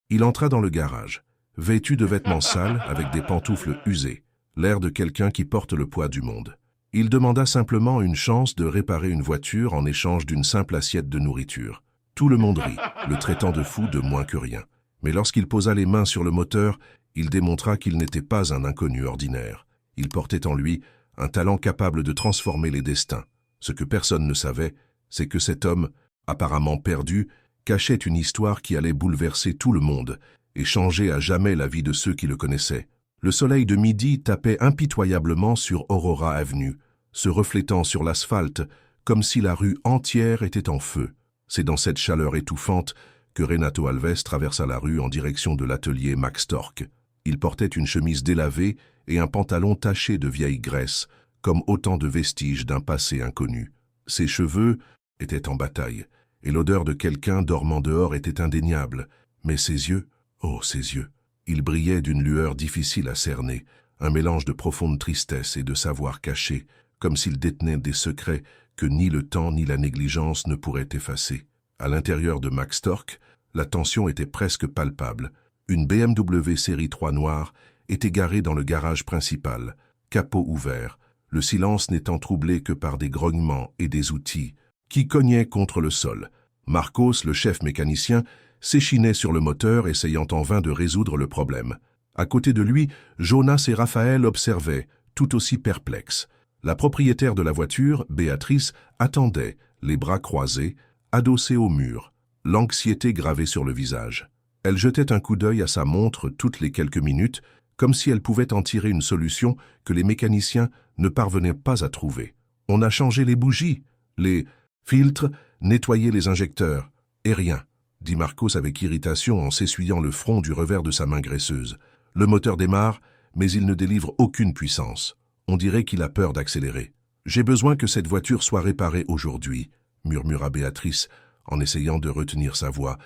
Il entra dans le garage, vêtu de vêtements sales avec des pantoufles usées, l'air de quelqu'un qui porte le poids du monde. Il demanda simplement une chance de réparer une voiture en échange d'une simple assiette de nourriture. Tout le monde rit, le traitant de fou de moins que rien. Mais lorsqu'il posa les mains sur le moteur, il démontra qu'il n'était pas un inconnu ordinaire. Il portait en lui un talent capable de transformer les destins. Ce que personne ne savait, c'est que cet homme, apparemment perdu, cachait une histoire qui allait bouleverser tout le monde et changer à jamais la vie de ceux qui le connaissaient. Le soleil de midi tapait impitoyablement sur Aurora Avenue, se reflétant sur l'asphalte comme si la rue entière était en feu. C'est dans cette chaleur étouffante que Renato Alves traversa la rue en direction de l'atelier Max Torque. Il portait une chemise délavée et un pantalon taché de vieille graisse, comme autant de vestiges d'un passé inconnu. Ses cheveux étaient en bataille, et l'odeur de quelqu'un dormant dehors était indéniable. Mais ses yeux, oh ses yeux, ils brillaient d'une lueur difficile à cerner, un mélange de profonde tristesse et de savoir caché, comme s'il détenait des secrets que ni le temps ni la négligence ne pourraient effacer. À l'intérieur de Max Torque, la tension était presque palpable. Une BMW série 3 noire était garée dans le garage principal, capot ouvert, le silence n'étant troublé que par des grognements et des outils qui cognaient contre le sol. Marcos, le chef mécanicien, s'échinait sur le moteur, essayant en vain de résoudre le problème. À côté de lui, Jonas et Raphaël observaient, tout aussi perplexes. La propriétaire de la voiture, Béatrice, attendait, les bras croisés, adossée au mur, l'anxiété gravée sur le visage. Elle jetait un coup d'œil à sa montre toutes les quelques minutes, comme si elle pouvait en tirer une solution que les mécaniciens ne parvenaient pas à trouver. On a changé les bougies, les filtres, nettoyé les injecteurs, et rien, dit Marcos avec irritation en s'essuyant le front du revers de sa main graisseuse. Le moteur démarre, mais il ne délivre aucune puissance. On dirait qu'il a peur d'accélérer. « J'ai besoin que cette voiture soit réparée aujourd'hui », murmura Béatrice en essayant de retenir sa voix,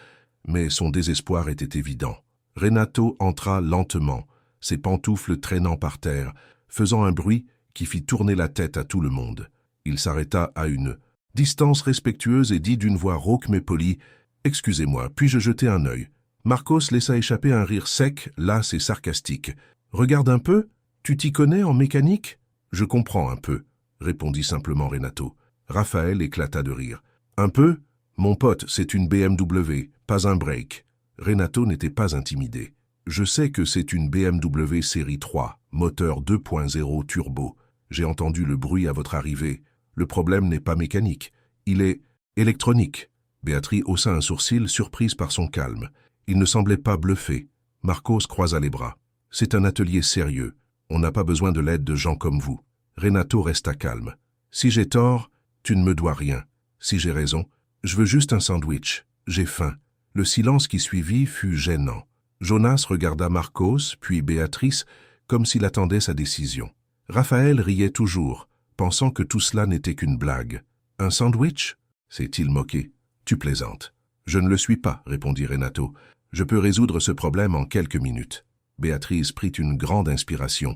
mais son désespoir était évident. Renato entra lentement, ses pantoufles traînant par terre, faisant un bruit qui fit tourner la tête à tout le monde. Il s'arrêta à une distance respectueuse et dit d'une voix rauque mais polie « Excusez-moi, puis-je jeter un œil ?» Marcos laissa échapper un rire sec, las et sarcastique. « Regarde un peu, tu t'y connais en mécanique ?»« Je comprends un peu », répondit simplement Renato. Raphaël éclata de rire. « Un peu ? Mon pote, c'est une BMW, pas un break. » Renato n'était pas intimidé. « Je sais que c'est une BMW série 3, moteur 2.0 turbo. J'ai entendu le bruit à votre arrivée. Le problème n'est pas mécanique, il est électronique. » Béatrice haussa un sourcil, surprise par son calme. Il ne semblait pas bluffé. Marcos croisa les bras. « C'est un atelier sérieux. On n'a pas besoin de l'aide de gens comme vous. » Renato resta calme. « Si j'ai tort, tu ne me dois rien. Si j'ai raison, je veux juste un sandwich. J'ai faim. » Le silence qui suivit fut gênant. Jonas regarda Marcos, puis Béatrice, comme s'il attendait sa décision. Raphaël riait toujours, pensant que tout cela n'était qu'une blague. « Un sandwich ?» s'est-il moqué. « Tu plaisantes. »« Je ne le suis pas, » répondit Renato. « Je peux résoudre ce problème en quelques minutes. » Béatrice prit une grande inspiration,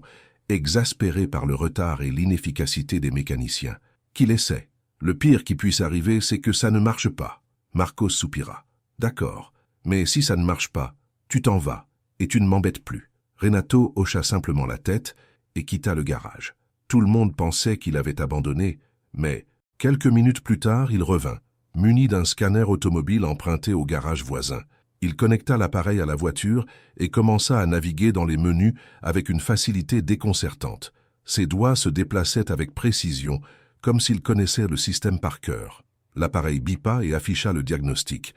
exaspérée par le retard et l'inefficacité des mécaniciens. Qu'il essaie. Le pire qui puisse arriver, c'est que ça ne marche pas. Marcos soupira. « D'accord, mais si ça ne marche pas, tu t'en vas, et tu ne m'embêtes plus. » Renato hocha simplement la tête et quitta le garage. Tout le monde pensait qu'il avait abandonné, mais quelques minutes plus tard, il revint, muni d'un scanner automobile emprunté au garage voisin. Il connecta l'appareil à la voiture et commença à naviguer dans les menus avec une facilité déconcertante. Ses doigts se déplaçaient avec précision, comme s'il connaissait le système par cœur. L'appareil bipa et afficha le diagnostic.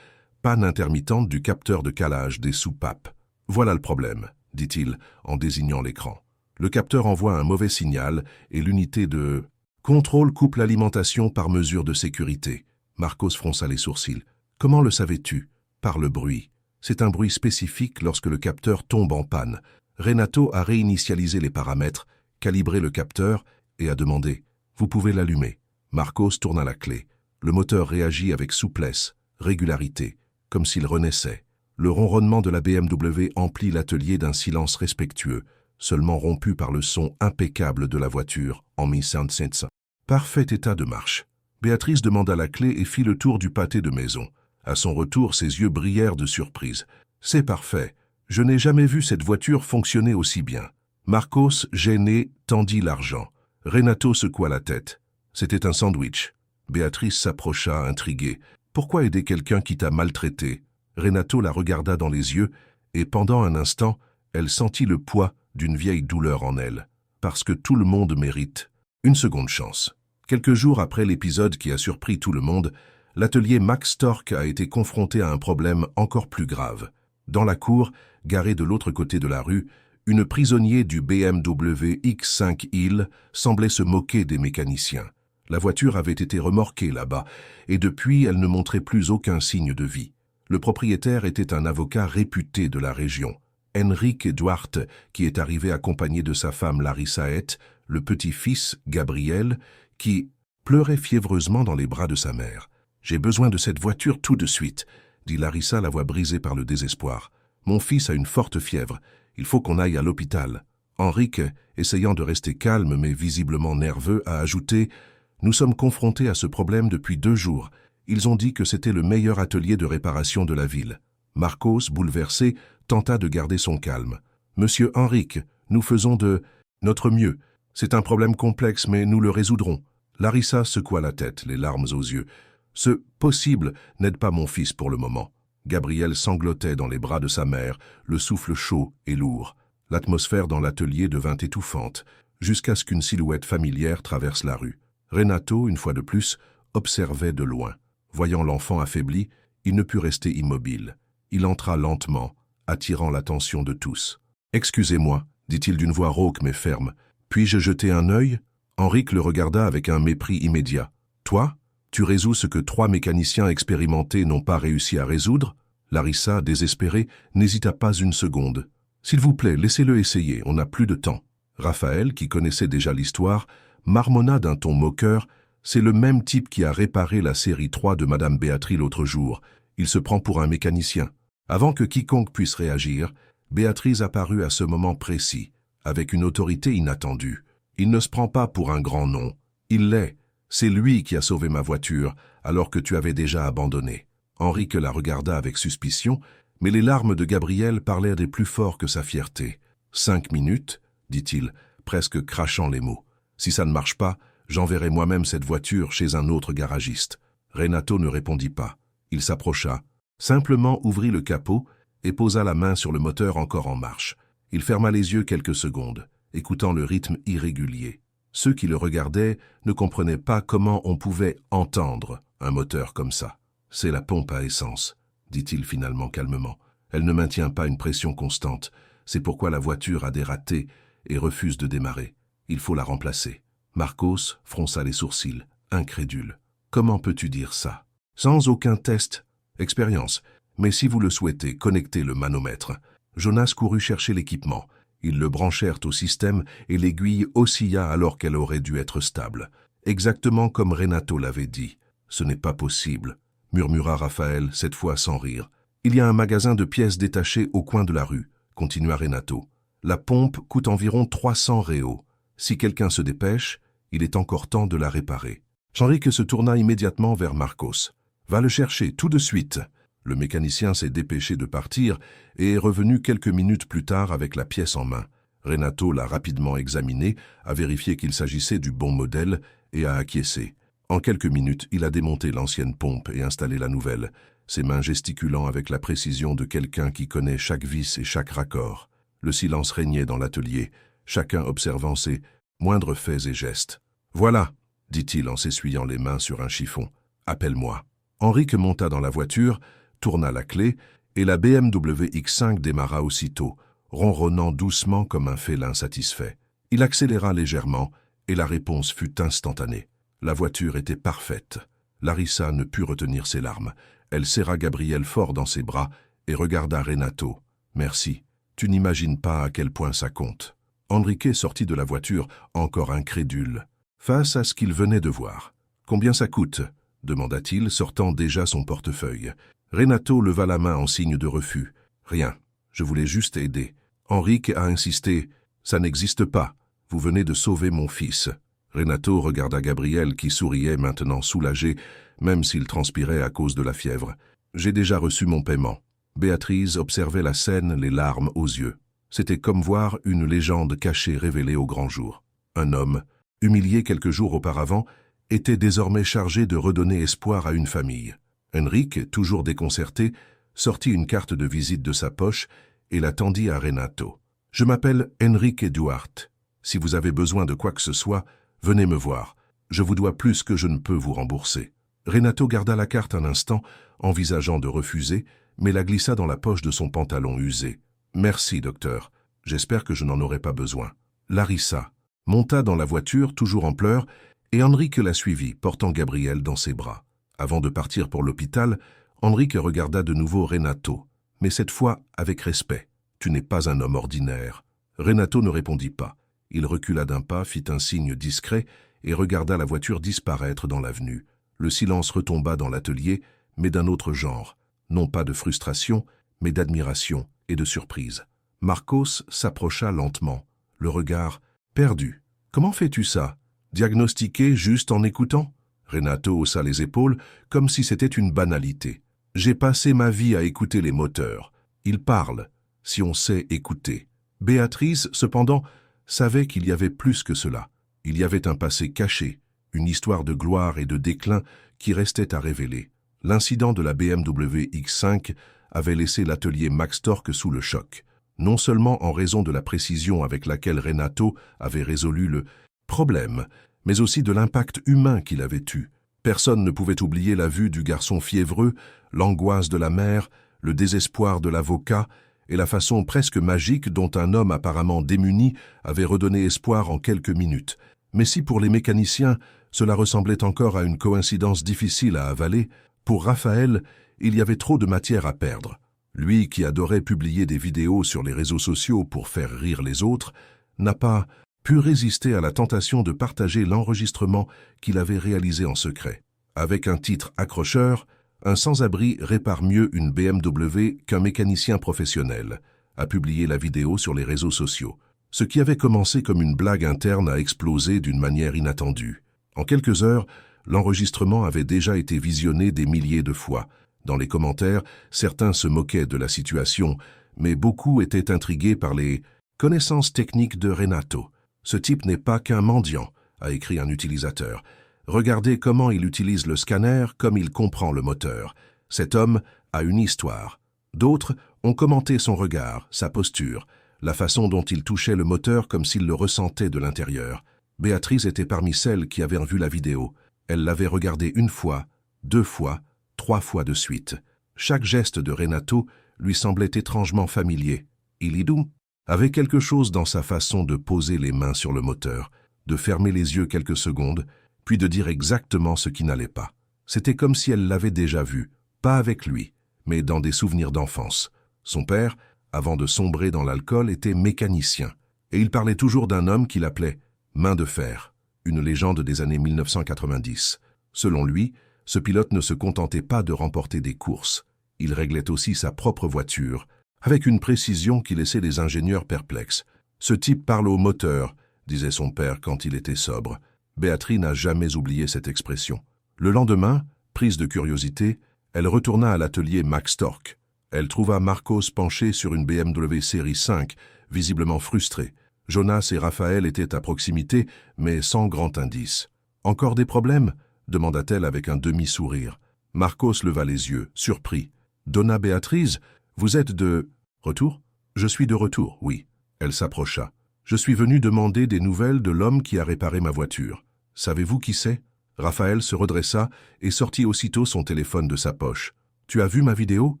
Panne intermittente du capteur de calage des soupapes. « Voilà le problème », dit-il en désignant l'écran. Le capteur envoie un mauvais signal et l'unité de contrôle coupe l'alimentation par mesure de sécurité. Marcos fronça les sourcils. « Comment le savais-tu » ? « Par le bruit. C'est un bruit spécifique lorsque le capteur tombe en panne. » Renato a réinitialisé les paramètres, calibré le capteur et a demandé « Vous pouvez l'allumer ?» Marcos tourna la clé. Le moteur réagit avec souplesse, régularité, comme s'il renaissait. Le ronronnement de la BMW emplit l'atelier d'un silence respectueux, seulement rompu par le son impeccable de la voiture en Mi-Sound 700. Parfait état de marche. Béatrice demanda la clé et fit le tour du pâté de maison. À son retour, ses yeux brillèrent de surprise. « C'est parfait. Je n'ai jamais vu cette voiture fonctionner aussi bien. Marcos, gêné, tendit l'argent. Renato secoua la tête. C'était un sandwich. Béatrice s'approcha, intriguée. Pourquoi aider quelqu'un qui t'a maltraité? Renato la regarda dans les yeux, et pendant un instant, elle sentit le poids d'une vieille douleur en elle. Parce que tout le monde mérite une seconde chance. Quelques jours après l'épisode qui a surpris tout le monde, l'atelier Max Stork a été confronté à un problème encore plus grave. Dans la cour, garée de l'autre côté de la rue, une prisonnière du BMW X5 Hill semblait se moquer des mécaniciens. La voiture avait été remorquée là-bas, et depuis elle ne montrait plus aucun signe de vie. Le propriétaire était un avocat réputé de la région, Henrik Duarte, qui est arrivé accompagné de sa femme Larissa Het, le petit-fils, Gabriel, qui pleurait fiévreusement dans les bras de sa mère. « J'ai besoin de cette voiture tout de suite », dit Larissa, la voix brisée par le désespoir. « Mon fils a une forte fièvre. Il faut qu'on aille à l'hôpital. » Henrik, essayant de rester calme mais visiblement nerveux, a ajouté « Nous sommes confrontés à ce problème depuis 2 jours. Ils ont dit que c'était le meilleur atelier de réparation de la ville. » Marcos, bouleversé, tenta de garder son calme. « Monsieur Henrik, nous faisons de notre mieux. C'est un problème complexe, mais nous le résoudrons. » Larissa secoua la tête, les larmes aux yeux. « Ce possible n'aide pas mon fils pour le moment. » Gabriel sanglotait dans les bras de sa mère, le souffle chaud et lourd. L'atmosphère dans l'atelier devint étouffante, jusqu'à ce qu'une silhouette familière traverse la rue. Renato, une fois de plus, observait de loin. Voyant l'enfant affaibli, il ne put rester immobile. Il entra lentement, attirant l'attention de tous. « Excusez-moi, » dit-il d'une voix rauque mais ferme. « Puis-je jeter un œil ?» Henrik le regarda avec un mépris immédiat. « Toi ? Tu résous ce que 3 mécaniciens expérimentés n'ont pas réussi à résoudre ?» Larissa, désespérée, n'hésita pas une seconde. « S'il vous plaît, laissez-le essayer, on n'a plus de temps. » Raphaël, qui connaissait déjà l'histoire, marmonna d'un ton moqueur. « C'est le même type qui a réparé la série 3 de Madame Béatrice l'autre jour. Il se prend pour un mécanicien. » Avant que quiconque puisse réagir, Béatrice apparut à ce moment précis, avec une autorité inattendue. « Il ne se prend pas pour un grand nom. Il l'est. C'est lui qui a sauvé ma voiture, alors que tu avais déjà abandonné. » Henrik la regarda avec suspicion, mais les larmes de Gabriel parlèrent des plus forts que sa fierté. « 5 minutes, dit-il, presque crachant les mots. Si ça ne marche pas, j'enverrai moi-même cette voiture chez un autre garagiste. » Renato ne répondit pas. Il s'approcha, simplement ouvrit le capot et posa la main sur le moteur encore en marche. Il ferma les yeux quelques secondes, écoutant le rythme irrégulier. Ceux qui le regardaient ne comprenaient pas comment on pouvait entendre un moteur comme ça. « C'est la pompe à essence, » dit-il finalement calmement. « Elle ne maintient pas une pression constante. C'est pourquoi la voiture a des ratés et refuse de démarrer. Il faut la remplacer. » Marcos fronça les sourcils, incrédule. « Comment peux-tu dire ça? Sans aucun test, expérience. Mais si vous le souhaitez, connectez le manomètre. » Jonas courut chercher l'équipement. Ils le branchèrent au système et l'aiguille oscilla alors qu'elle aurait dû être stable. Exactement comme Renato l'avait dit. « Ce n'est pas possible, » murmura Raphaël, cette fois sans rire. « Il y a un magasin de pièces détachées au coin de la rue, » continua Renato. « La pompe coûte environ 300 réaux. Si quelqu'un se dépêche, il est encore temps de la réparer. » Henrik se tourna immédiatement vers Marcos. « Va le chercher, tout de suite !» Le mécanicien s'est dépêché de partir et est revenu quelques minutes plus tard avec la pièce en main. Renato l'a rapidement examinée, a vérifié qu'il s'agissait du bon modèle et a acquiescé. En quelques minutes, il a démonté l'ancienne pompe et installé la nouvelle, ses mains gesticulant avec la précision de quelqu'un qui connaît chaque vis et chaque raccord. Le silence régnait dans l'atelier, chacun observant ses moindres faits et gestes. « Voilà !» dit-il en s'essuyant les mains sur un chiffon. « Appelle-moi. » Henrik monta dans la voiture, tourna la clé, et la BMW X5 démarra aussitôt, ronronnant doucement comme un félin satisfait. Il accéléra légèrement, et la réponse fut instantanée. La voiture était parfaite. Larissa ne put retenir ses larmes. Elle serra Gabriel fort dans ses bras et regarda Renato. « Merci. Tu n'imagines pas à quel point ça compte. » Henrique sortit de la voiture, encore incrédule, face à ce qu'il venait de voir. « Combien ça coûte ?» demanda-t-il, sortant déjà son portefeuille. Renato leva la main en signe de refus. « Rien. Je voulais juste aider. » Henrik a insisté. « Ça n'existe pas. Vous venez de sauver mon fils. » Renato regarda Gabriel qui souriait maintenant soulagé, même s'il transpirait à cause de la fièvre. « J'ai déjà reçu mon paiement. Béatrice observait la scène, les larmes aux yeux. C'était comme voir une légende cachée révélée au grand jour. Un homme, humilié quelques jours auparavant, était désormais chargé de redonner espoir à une famille. Enrique, toujours déconcerté, sortit une carte de visite de sa poche et la tendit à Renato. « Je m'appelle Enrique Duarte. Si vous avez besoin de quoi que ce soit, venez me voir. Je vous dois plus que je ne peux vous rembourser. » Renato garda la carte un instant, envisageant de refuser, mais la glissa dans la poche de son pantalon usé. « Merci, docteur. J'espère que je n'en aurai pas besoin. » Larissa monta dans la voiture, toujours en pleurs, et Enrique la suivit, portant Gabriel dans ses bras. Avant de partir pour l'hôpital, Enrique regarda de nouveau Renato, mais cette fois avec respect. « Tu n'es pas un homme ordinaire. » Renato ne répondit pas. Il recula d'un pas, fit un signe discret et regarda la voiture disparaître dans l'avenue. Le silence retomba dans l'atelier, mais d'un autre genre. Non pas de frustration, mais d'admiration et de surprise. Marcos s'approcha lentement, le regard perdu. « Comment fais-tu ça? Diagnostiquer juste en écoutant ?» Renato haussa les épaules, comme si c'était une banalité. « J'ai passé ma vie à écouter les moteurs. Ils parlent, si on sait écouter. » Béatrice, cependant, savait qu'il y avait plus que cela. Il y avait un passé caché, une histoire de gloire et de déclin qui restait à révéler. L'incident de la BMW X5 avait laissé l'atelier Max Torque sous le choc, non seulement en raison de la précision avec laquelle Renato avait résolu le problème, mais aussi de l'impact humain qu'il avait eu. Personne ne pouvait oublier la vue du garçon fiévreux, l'angoisse de la mère, le désespoir de l'avocat et la façon presque magique dont un homme apparemment démuni avait redonné espoir en quelques minutes. Mais si pour les mécaniciens, cela ressemblait encore à une coïncidence difficile à avaler, pour Raphaël, il y avait trop de matière à perdre. Lui qui adorait publier des vidéos sur les réseaux sociaux pour faire rire les autres, n'a pas pu résister à la tentation de partager l'enregistrement qu'il avait réalisé en secret. Avec un titre accrocheur, un sans-abri répare mieux une BMW qu'un mécanicien professionnel, a publié la vidéo sur les réseaux sociaux. Ce qui avait commencé comme une blague interne a explosé d'une manière inattendue. En quelques heures, l'enregistrement avait déjà été visionné des milliers de fois. Dans les commentaires, certains se moquaient de la situation, mais beaucoup étaient intrigués par les connaissances techniques de Renato. « Ce type n'est pas qu'un mendiant », a écrit un utilisateur. « Regardez comment il utilise le scanner, comme il comprend le moteur. Cet homme a une histoire. » D'autres ont commenté son regard, sa posture, la façon dont il touchait le moteur comme s'il le ressentait de l'intérieur. Béatrice était parmi celles qui avaient vu la vidéo. Elle l'avait regardée une fois, 2 fois, 3 fois de suite. Chaque geste de Renato lui semblait étrangement familier. Ilidou avait quelque chose dans sa façon de poser les mains sur le moteur, de fermer les yeux quelques secondes, puis de dire exactement ce qui n'allait pas. C'était comme si elle l'avait déjà vu, pas avec lui, mais dans des souvenirs d'enfance. Son père, avant de sombrer dans l'alcool, était mécanicien, et il parlait toujours d'un homme qu'il appelait « main de fer », une légende des années 1990. Selon lui, ce pilote ne se contentait pas de remporter des courses. Il réglait aussi sa propre voiture, avec une précision qui laissait les ingénieurs perplexes. « Ce type parle au moteur », disait son père quand il était sobre. Béatrice n'a jamais oublié cette expression. Le lendemain, prise de curiosité, elle retourna à l'atelier Max Torque. Elle trouva Marcos penché sur une BMW série 5, visiblement frustré. Jonas et Raphaël étaient à proximité, mais sans grand indice. « Encore des problèmes ?» demanda-t-elle avec un demi-sourire. Marcos leva les yeux, surpris. « Donna Béatrice, vous êtes de... retour ?»« Je suis de retour, oui. » Elle s'approcha. « Je suis venu demander des nouvelles de l'homme qui a réparé ma voiture. Savez-vous qui c'est ?» Raphaël se redressa et sortit aussitôt son téléphone de sa poche. « Tu as vu ma vidéo ?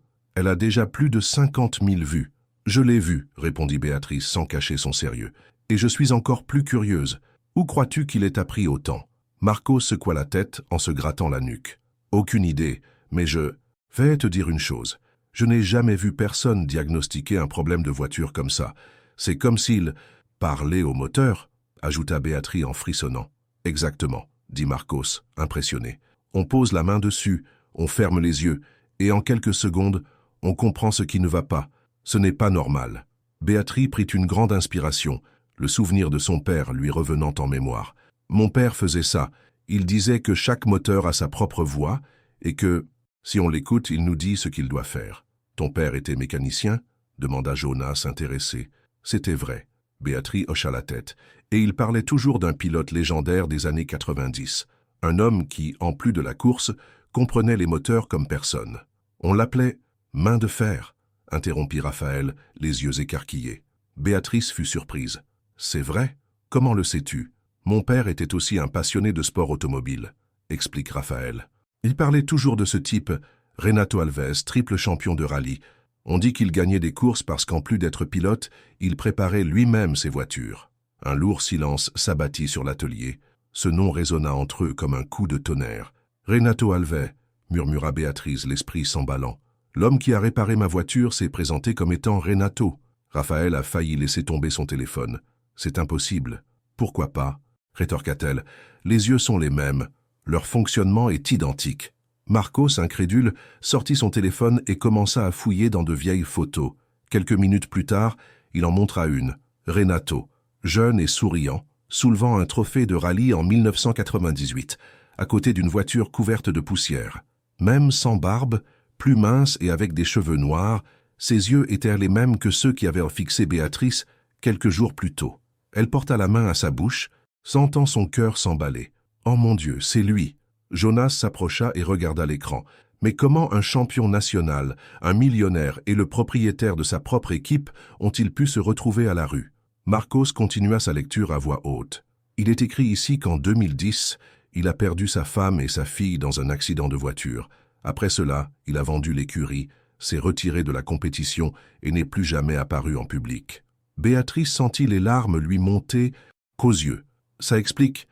Elle a déjà plus de 50 000 vues. »« Je l'ai vue, » répondit Béatrice sans cacher son sérieux. « Et je suis encore plus curieuse. Où crois-tu qu'il ait appris autant ?» Marcos secoua la tête en se grattant la nuque. « Aucune idée, mais je vais te dire une chose. Je n'ai jamais vu personne diagnostiquer un problème de voiture comme ça. C'est comme s'il parlait au moteur, » ajouta Béatrice en frissonnant. « Exactement, » dit Marcos, impressionné. « On pose la main dessus, on ferme les yeux, et en quelques secondes, on comprend ce qui ne va pas. Ce n'est pas normal. » Béatrice prit une grande inspiration, le souvenir de son père lui revenant en mémoire. « Mon père faisait ça. Il disait que chaque moteur a sa propre voix et que, si on l'écoute, il nous dit ce qu'il doit faire. Ton père était mécanicien? Demanda Jonas, intéressé. C'était vrai. Béatrice hocha la tête. Et il parlait toujours d'un pilote légendaire des années 90. Un homme qui, en plus de la course, comprenait les moteurs comme personne. On l'appelait « main de fer », interrompit Raphaël, les yeux écarquillés. Béatrice fut surprise. « C'est vrai? Comment le sais-tu? Mon père était aussi un passionné de sport automobile », explique Raphaël. Il parlait toujours de ce type, Renato Alves, triple champion de rallye. On dit qu'il gagnait des courses parce qu'en plus d'être pilote, il préparait lui-même ses voitures. Un lourd silence s'abattit sur l'atelier. Ce nom résonna entre eux comme un coup de tonnerre. « Renato Alves », murmura Béatrice, l'esprit s'emballant. « L'homme qui a réparé ma voiture s'est présenté comme étant Renato. » Raphaël a failli laisser tomber son téléphone. « C'est impossible. »« Pourquoi pas ?» rétorqua-t-elle. « Les yeux sont les mêmes. Leur fonctionnement est identique. » Marcos, incrédule, sortit son téléphone et commença à fouiller dans de vieilles photos. Quelques minutes plus tard, il en montra une. Renato, jeune et souriant, soulevant un trophée de rallye en 1998, à côté d'une voiture couverte de poussière. Même sans barbe, plus mince et avec des cheveux noirs, ses yeux étaient les mêmes que ceux qui avaient fixé Béatrice quelques jours plus tôt. Elle porta la main à sa bouche, sentant son cœur s'emballer. « Oh mon Dieu, c'est lui !» Jonas s'approcha et regarda l'écran. Mais comment un champion national, un millionnaire et le propriétaire de sa propre équipe ont-ils pu se retrouver à la rue? Marcos continua sa lecture à voix haute. Il est écrit ici qu'en 2010, il a perdu sa femme et sa fille dans un accident de voiture. Après cela, il a vendu l'écurie, s'est retiré de la compétition et n'est plus jamais apparu en public. Béatrice sentit les larmes lui monter qu'aux yeux. Ça explique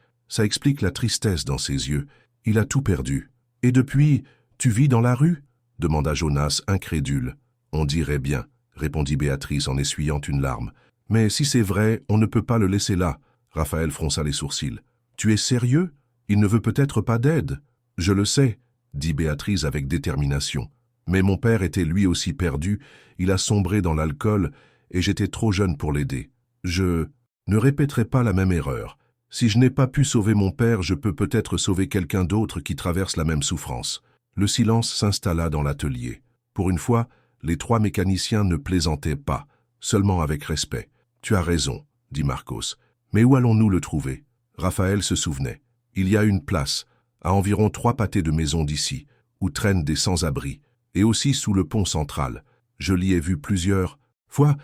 la tristesse dans ses yeux. Il a tout perdu. Et depuis, tu vis dans la rue? Demanda Jonas, incrédule. On dirait bien, répondit Béatrice en essuyant une larme. Mais si c'est vrai, on ne peut pas le laisser là. Raphaël fronça les sourcils. Tu es sérieux? Il ne veut peut-être pas d'aide. Je le sais, dit Béatrice avec détermination. Mais mon père était lui aussi perdu, il a sombré dans l'alcool, et j'étais trop jeune pour l'aider. Je ne répéterai pas la même erreur. Si je n'ai pas pu sauver mon père, je peux peut-être sauver quelqu'un d'autre qui traverse la même souffrance. Le silence s'installa dans l'atelier. Pour une fois, les trois mécaniciens ne plaisantaient pas, seulement avec respect. « Tu as raison, » dit Marcos. « Mais où allons-nous le trouver ?» Raphaël se souvenait. « Il y a une place, à environ 3 pâtés de maisons d'ici, où traînent des sans-abri, et aussi sous le pont central. Je l'y ai vu plusieurs fois. »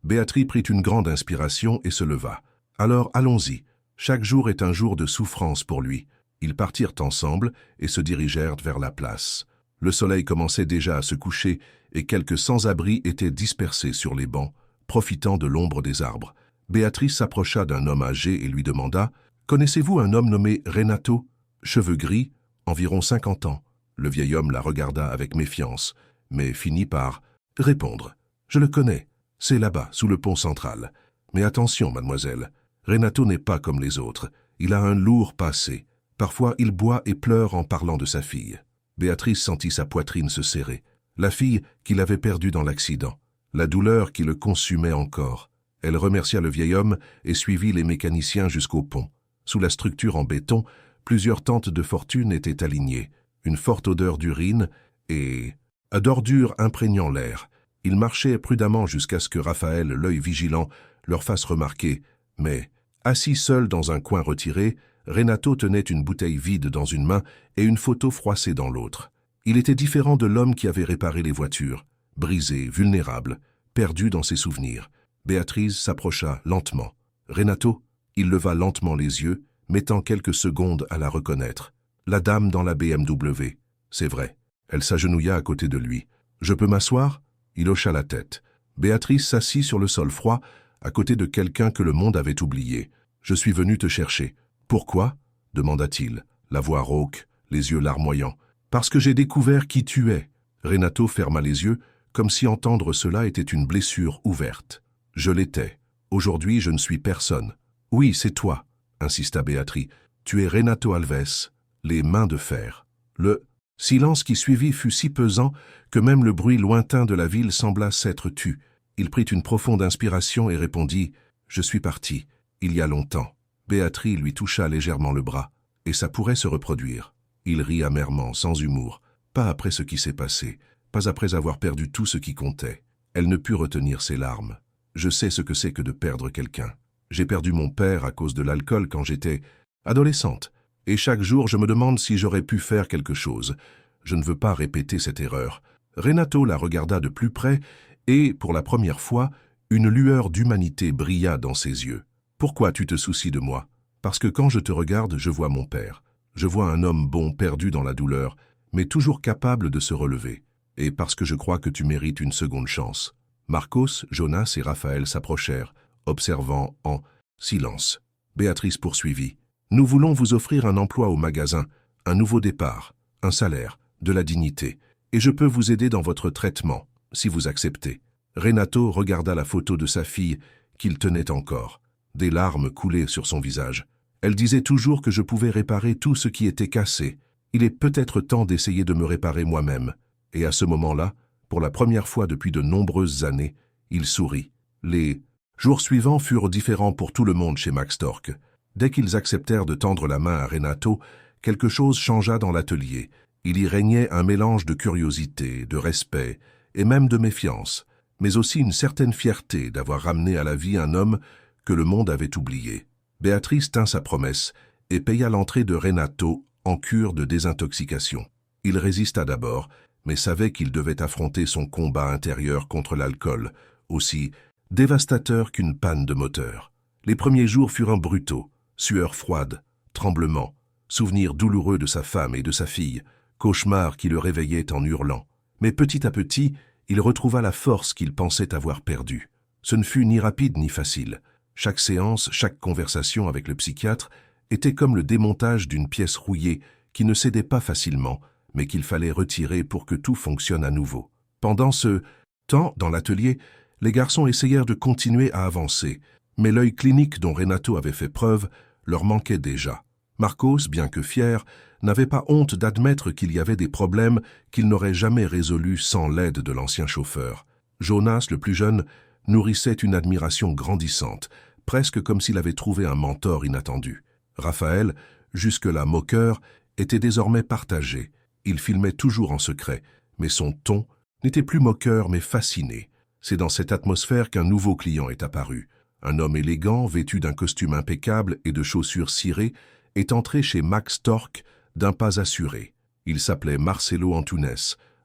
Béatrice prit une grande inspiration et se leva. « Alors allons-y. Chaque jour est un jour de souffrance pour lui. » Ils partirent ensemble et se dirigèrent vers la place. Le soleil commençait déjà à se coucher et quelques sans-abri étaient dispersés sur les bancs, profitant de l'ombre des arbres. Béatrice s'approcha d'un homme âgé et lui demanda « Connaissez-vous un homme nommé Renato? Cheveux gris, environ 50 ans. » Le vieil homme la regarda avec méfiance, mais finit par répondre « Je le connais, c'est là-bas, sous le pont central. Mais attention, mademoiselle, Renato n'est pas comme les autres. Il a un lourd passé. Parfois, il boit et pleure en parlant de sa fille. » Béatrice sentit sa poitrine se serrer. La fille qu'il avait perdue dans l'accident. La douleur qui le consumait encore. Elle remercia le vieil homme et suivit les mécaniciens jusqu'au pont. Sous la structure en béton, plusieurs tentes de fortune étaient alignées. Une forte odeur d'urine et d'ordures imprégnant l'air. Ils marchaient prudemment jusqu'à ce que Raphaël, l'œil vigilant, leur fasse remarquer. Mais, assis seul dans un coin retiré, Renato tenait une bouteille vide dans une main et une photo froissée dans l'autre. Il était différent de l'homme qui avait réparé les voitures, brisé, vulnérable, perdu dans ses souvenirs. Béatrice s'approcha lentement. Renato, il leva lentement les yeux, mettant quelques secondes à la reconnaître. La dame dans la BMW. C'est vrai. Elle s'agenouilla à côté de lui. « Je peux m'asseoir » Il hocha la tête. Béatrice s'assit sur le sol froid, à côté de quelqu'un que le monde avait oublié. « Je suis venu te chercher. »« Pourquoi » demanda-t-il, la voix rauque, les yeux larmoyants. « Parce que j'ai découvert qui tu es. » Renato ferma les yeux, comme si entendre cela était une blessure ouverte. « Je l'étais. Aujourd'hui, je ne suis personne. »« Oui, c'est toi, » insista Béatrice. « Tu es Renato Alves, les mains de fer. » Le silence qui suivit fut si pesant que même le bruit lointain de la ville sembla s'être tu. Il prit une profonde inspiration et répondit « Je suis parti, il y a longtemps. » Béatrice lui toucha légèrement le bras. « Et ça pourrait se reproduire. » Il rit amèrement, sans humour. « Pas après ce qui s'est passé. pas après avoir perdu tout ce qui comptait. Elle ne put retenir ses larmes. Je sais ce que c'est que de perdre quelqu'un. J'ai perdu mon père à cause de l'alcool quand j'étais adolescente. Et chaque jour, je me demande si j'aurais pu faire quelque chose. Je ne veux pas répéter cette erreur. Renato la regarda de plus près et, pour la première fois, une lueur d'humanité brilla dans ses yeux. « Pourquoi tu te soucies de moi ? Parce que quand je te regarde, je vois mon père. Je vois un homme bon perdu dans la douleur, mais toujours capable de se relever. Et parce que je crois que tu mérites une seconde chance. » Marcos, Jonas et Raphaël s'approchèrent, observant en silence. Béatrice poursuivit. « Nous voulons vous offrir un emploi au magasin, un nouveau départ, un salaire, de la dignité. Et je peux vous aider dans votre traitement, si vous acceptez. » Renato regarda la photo de sa fille, qu'il tenait encore. Des larmes coulaient sur son visage. Elle disait toujours que je pouvais réparer tout ce qui était cassé. Il est peut-être temps d'essayer de me réparer moi-même. Et à ce moment-là, pour la première fois depuis de nombreuses années, il sourit. Les jours suivants furent différents pour tout le monde chez Max Torque. Dès qu'ils acceptèrent de tendre la main à Renato, quelque chose changea dans l'atelier. Il y régnait un mélange de curiosité, de respect et même de méfiance, mais aussi une certaine fierté d'avoir ramené à la vie un homme que le monde avait oublié. Béatrice tint sa promesse et paya l'entrée de Renato en cure de désintoxication. Il résista d'abord, mais savait qu'il devait affronter son combat intérieur contre l'alcool, aussi dévastateur qu'une panne de moteur. Les premiers jours furent brutaux, sueur froide, tremblements, souvenirs douloureux de sa femme et de sa fille, cauchemars qui le réveillaient en hurlant. Mais petit à petit, il retrouva la force qu'il pensait avoir perdue. Ce ne fut ni rapide ni facile. Chaque séance, chaque conversation avec le psychiatre était comme le démontage d'une pièce rouillée qui ne cédait pas facilement, mais qu'il fallait retirer pour que tout fonctionne à nouveau. Pendant ce temps, dans l'atelier, les garçons essayèrent de continuer à avancer, mais l'œil clinique dont Renato avait fait preuve leur manquait déjà. Marcos, bien que fier, n'avait pas honte d'admettre qu'il y avait des problèmes qu'il n'aurait jamais résolus sans l'aide de l'ancien chauffeur. Jonas, le plus jeune, nourrissait une admiration grandissante, presque comme s'il avait trouvé un mentor inattendu. Raphaël, jusque-là moqueur, était désormais partagé. Il filmait toujours en secret, mais son ton n'était plus moqueur mais fasciné. C'est dans cette atmosphère qu'un nouveau client est apparu. Un homme élégant, vêtu d'un costume impeccable et de chaussures cirées, est entré chez Max Torque d'un pas assuré. Il s'appelait Marcelo Antunes,